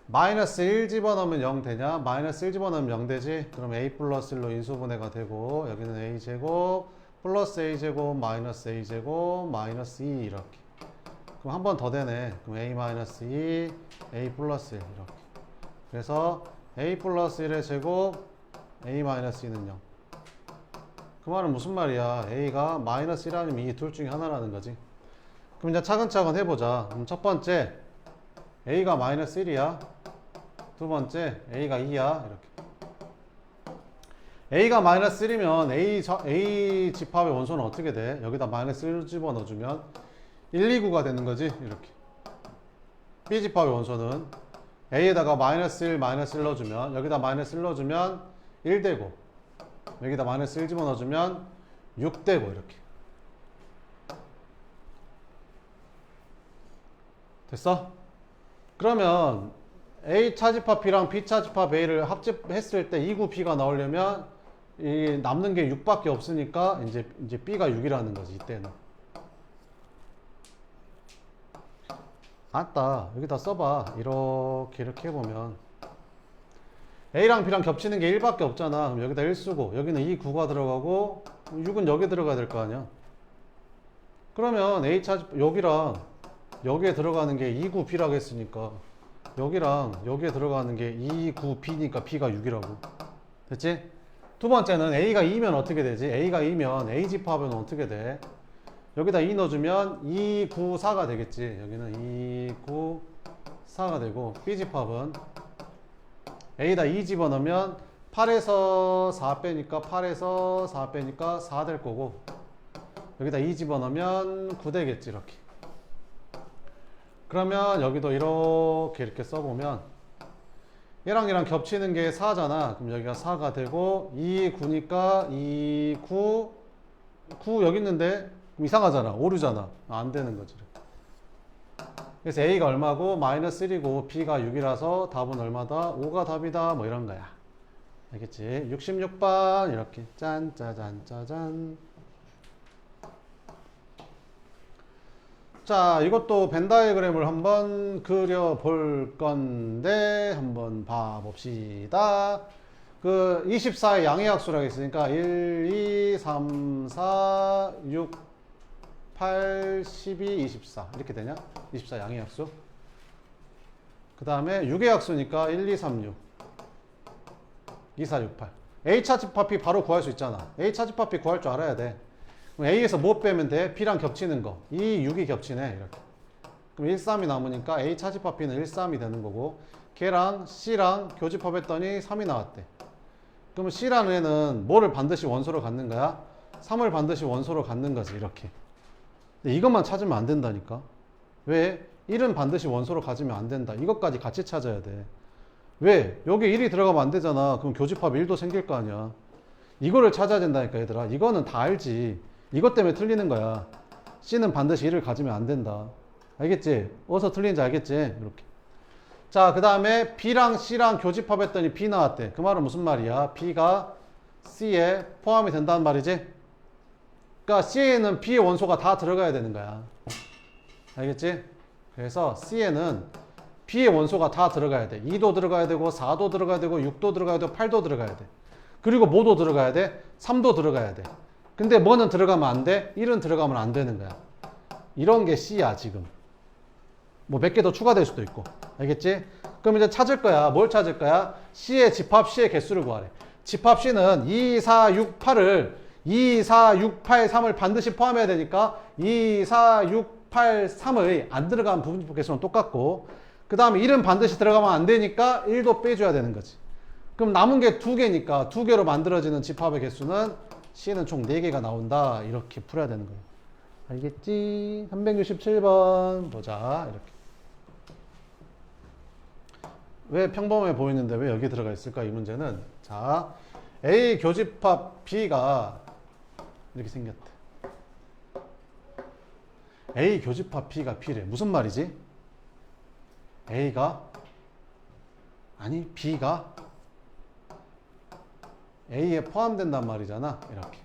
마이너스 1 집어넣으면 0 되냐? 마이너스 1 집어넣으면 0 되지? 그럼 A 플러스 1로 인수분해가 되고, 여기는 A제곱 플러스 A제곱 마이너스 A제곱 마이너스 2 이렇게. 그럼 한 번 더 되네. 그럼 A 마이너스 2, A 플러스 1 이렇게. 그래서 A 플러스 1의 제곱, A 마이너스 2는 0. 그 말은 무슨 말이야? A가 마이너스 1 아니면 이 둘 중에 하나라는 거지. 그럼 이제 차근차근 해보자. 그럼 첫 번째, A가 마이너스 1이야. 두 번째, A가 2야. 이렇게. A가 마이너스 1이면 A 집합의 원소는 어떻게 돼? 여기다 마이너스 1 집어넣어주면 1, 2, 9가 되는 거지. 이렇게. B 집합의 원소는 A에다가 마이너스 1 넣어주면, 여기다 마이너스 1 넣어주면 1 되고, 여기다 마이너스 1 집어넣어주면 6 되고, 이렇게. 됐어? 그러면 A 차집합 B랑 B 차집합 A를 합집했을 때 2, 9, B가 나오려면 이 남는 게 6밖에 없으니까 이제 B가 6이라는 거지, 이때는. 맞다. 여기다 써봐. 이렇게 해보면 A랑 B랑 겹치는 게 1밖에 없잖아. 그럼 여기다 1 쓰고, 여기는 2, 9가 들어가고 6은 여기 들어가야 될 거 아니야. 그러면 A 차집합 여기랑 여기에 들어가는 게 2, 9, B라고 했으니까 여기랑 여기에 들어가는 게 2, 9, B니까 B가 6이라고. 됐지? 두 번째는 A가 2면 어떻게 되지? A가 2면 A 집합은 어떻게 돼? 여기다 2 넣어주면 2, 9, 4가 되겠지. 여기는 2, 9, 4가 되고, B 집합은 A에다 2 집어넣으면 8에서 4 빼니까 8에서 4 빼니까 4 될 거고, 여기다 2 집어넣으면 9 되겠지. 이렇게. 그러면 여기도 이렇게 써보면 얘랑 겹치는 게 4잖아. 그럼 여기가 4가 되고, 2, 9니까 2, 9 여기 있는데 그럼 이상하잖아. 오류잖아. 안 되는 거지. 그래서 A가 얼마고 마이너스 1이고 B가 6이라서 답은 얼마다? 5가 답이다. 뭐 이런 거야. 알겠지? 66번 이렇게 짠짜잔짜잔. 자, 이것도 벤 다이어그램을 한번 그려볼 건데 한번 봐봅시다. 그 24의 양의 약수라고 했으니까 1, 2, 3, 4, 6, 8, 12, 24 이렇게 되냐? 24 양의 약수. 그 다음에 6의 약수니까 1, 2, 3, 6 2, 4, 6, 8. A 차집합 B 바로 구할 수 있잖아. A 차집합 B 구할 줄 알아야 돼. 그럼 A에서 뭐 빼면 돼? B랑 겹치는 거. 2, 6이 겹치네. 이렇게. 그럼 1, 3이 남으니까 A 차집합 B는 1, 3이 되는 거고, 걔랑 C랑 교집합했더니 3이 나왔대. 그러면 C라는 애는 뭐를 반드시 원소로 갖는 거야? 3을 반드시 원소로 갖는 거지, 이렇게. 근데 이것만 찾으면 안 된다니까. 왜? 1은 반드시 원소로 가지면 안 된다. 이것까지 같이 찾아야 돼. 왜? 여기 1이 들어가면 안 되잖아. 그럼 교집합 1도 생길 거 아니야. 이거를 찾아야 된다니까, 얘들아. 이거는 다 알지. 이것 때문에 틀리는 거야. C는 반드시 1을 가지면 안 된다. 알겠지? 어디서 틀리는지 알겠지? 이렇게. 자, 그 다음에 B랑 C랑 교집합했더니 B 나왔대. 그 말은 무슨 말이야? B가 C에 포함이 된다는 말이지? 그러니까 C에는 B의 원소가 다 들어가야 되는 거야. 알겠지? 그래서 C에는 B의 원소가 다 들어가야 돼. 2도 들어가야 되고 4도 들어가야 되고 6도 들어가야 되고 8도 들어가야 돼. 그리고 뭐도 들어가야 돼? 3도 들어가야 돼. 근데 뭐는 들어가면 안 돼? 1은 들어가면 안 되는 거야. 이런 게 C야, 지금. 뭐 몇 개 더 추가될 수도 있고. 알겠지? 그럼 이제 찾을 거야. 뭘 찾을 거야? C의 집합 C의 개수를 구하래. 집합 C는 2, 4, 6, 8을 2, 4, 6, 8, 3을 반드시 포함해야 되니까 2, 4, 6, 8, 3의 안 들어간 부분집합 개수는 똑같고, 그 다음에 1은 반드시 들어가면 안 되니까 1도 빼줘야 되는 거지. 그럼 남은 게 2개니까 2개로 만들어지는 집합의 개수는 C는 총 4개가 나온다. 이렇게 풀어야 되는 거예요. 알겠지? 367번 보자. 이렇게. 왜 평범해 보이는데 왜 여기 들어가 있을까? 이 문제는, 자, A 교집합 B가 이렇게 생겼대. A 교집합 B가 B래. 무슨 말이지? A가 아니 B가 A에 포함된단 말이잖아. 이렇게.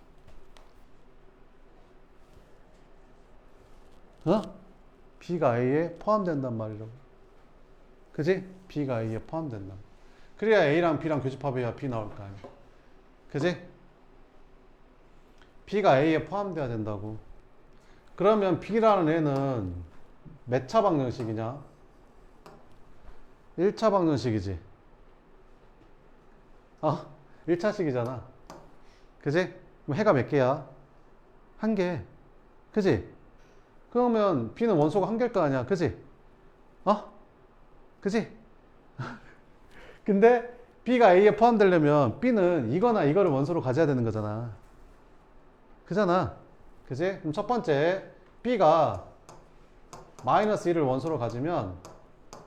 어? B가 A에 포함된단 말이라고. 그지? B가 A에 포함된다. 그래야 A랑 B랑 교집합해야 B 나올 거 아니야. 그지? B가 A에 포함돼야 된다고. 그러면 B라는 애는 몇 차 방정식이냐? 1차 방정식이지. 1차식이잖아. 그지? 그럼 해가 몇 개야? 1개. 그지? 그러면 B는 원소가 1개일 거 아니야. 그지? 그지? 근데 B가 A에 포함되려면 B는 이거나 이거를 원소로 가져야 되는 거잖아. 그잖아. 그지? 그럼 첫 번째, B가 마이너스 1을 원소로 가지면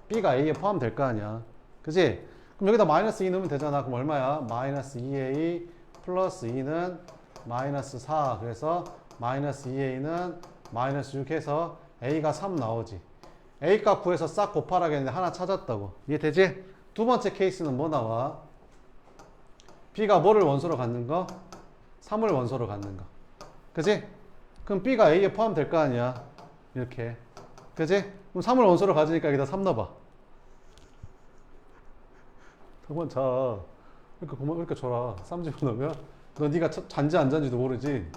B가 A에 포함될 거 아니야. 그지? 그럼 여기다 마이너스 2 넣으면 되잖아. 그럼 얼마야? 마이너스 2A 플러스 2는 마이너스 4. 그래서 마이너스 2A는 마이너스 6 해서 A가 3 나오지. A값 구해서 싹 곱하라겠는데 하나 찾았다고. 이해되지? 두 번째 케이스는 뭐 나와? B가 뭐를 원소로 갖는 거? 3을 원소로 갖는 거. 그지? 그럼 B가 A에 포함될 거 아니야. 이렇게. 그지? 그럼 3을 원소로 가지니까 여기다 3 넣어봐. 그만 자. 그러니까 줘라. 3 집어넣으면 너 네가 잔지 안 잔지도 모르지.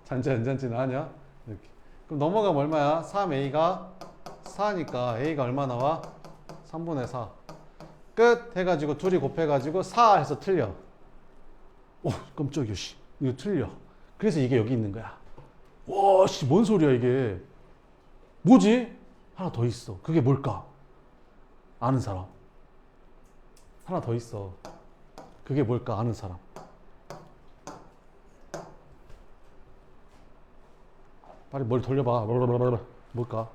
잔지 안 잔지는 아냐? 이렇게. 그럼 넘어가면 얼마야? 3A가 4니까 A가 얼마 나와? 3분의 4. 끝 해가지고 둘이 곱해가지고 4 해서 틀려. 오, 깜짝이야, 씨. 이거 틀려. 그래서 이게 여기 있는 거야. 와, 씨, 뭔 소리야, 이게. 뭐지? 하나 더 있어. 그게 뭘까? 아는 사람. 하나 더 있어. 그게 뭘까? 아는 사람. 빨리 머리 돌려봐. 뭘까?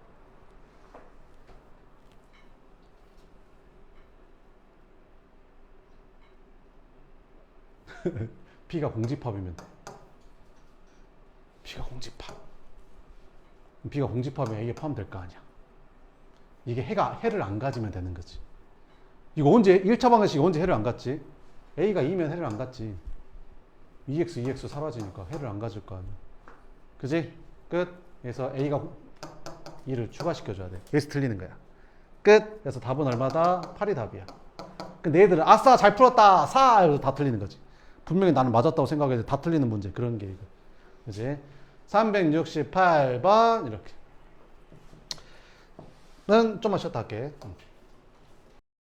B가 공집합이면 돼. B가 공집합. B가 공집합이면 A에 포함될 거 아니야. 이게 해를 안 가지면 되는 거지. 이거 언제 1차 방정식이 언제 해를 안 갔지? A가 2면 해를 안 갔지. 2x 사라지니까 해를 안 가질 거 아니야. 그지? 끝. 그래서 A가 2를 추가시켜줘야 돼. 그래서 틀리는 거야. 끝. 그래서 답은 얼마다? 8이 답이야. 근데 얘들은 아싸 잘 풀었다 4 이러면서 다 틀리는 거지. 분명히 나는 맞았다고 생각해서 다 틀리는 문제. 그런 게 이거. 그지? 368번 이렇게. 는 좀만 쉬었다 할게.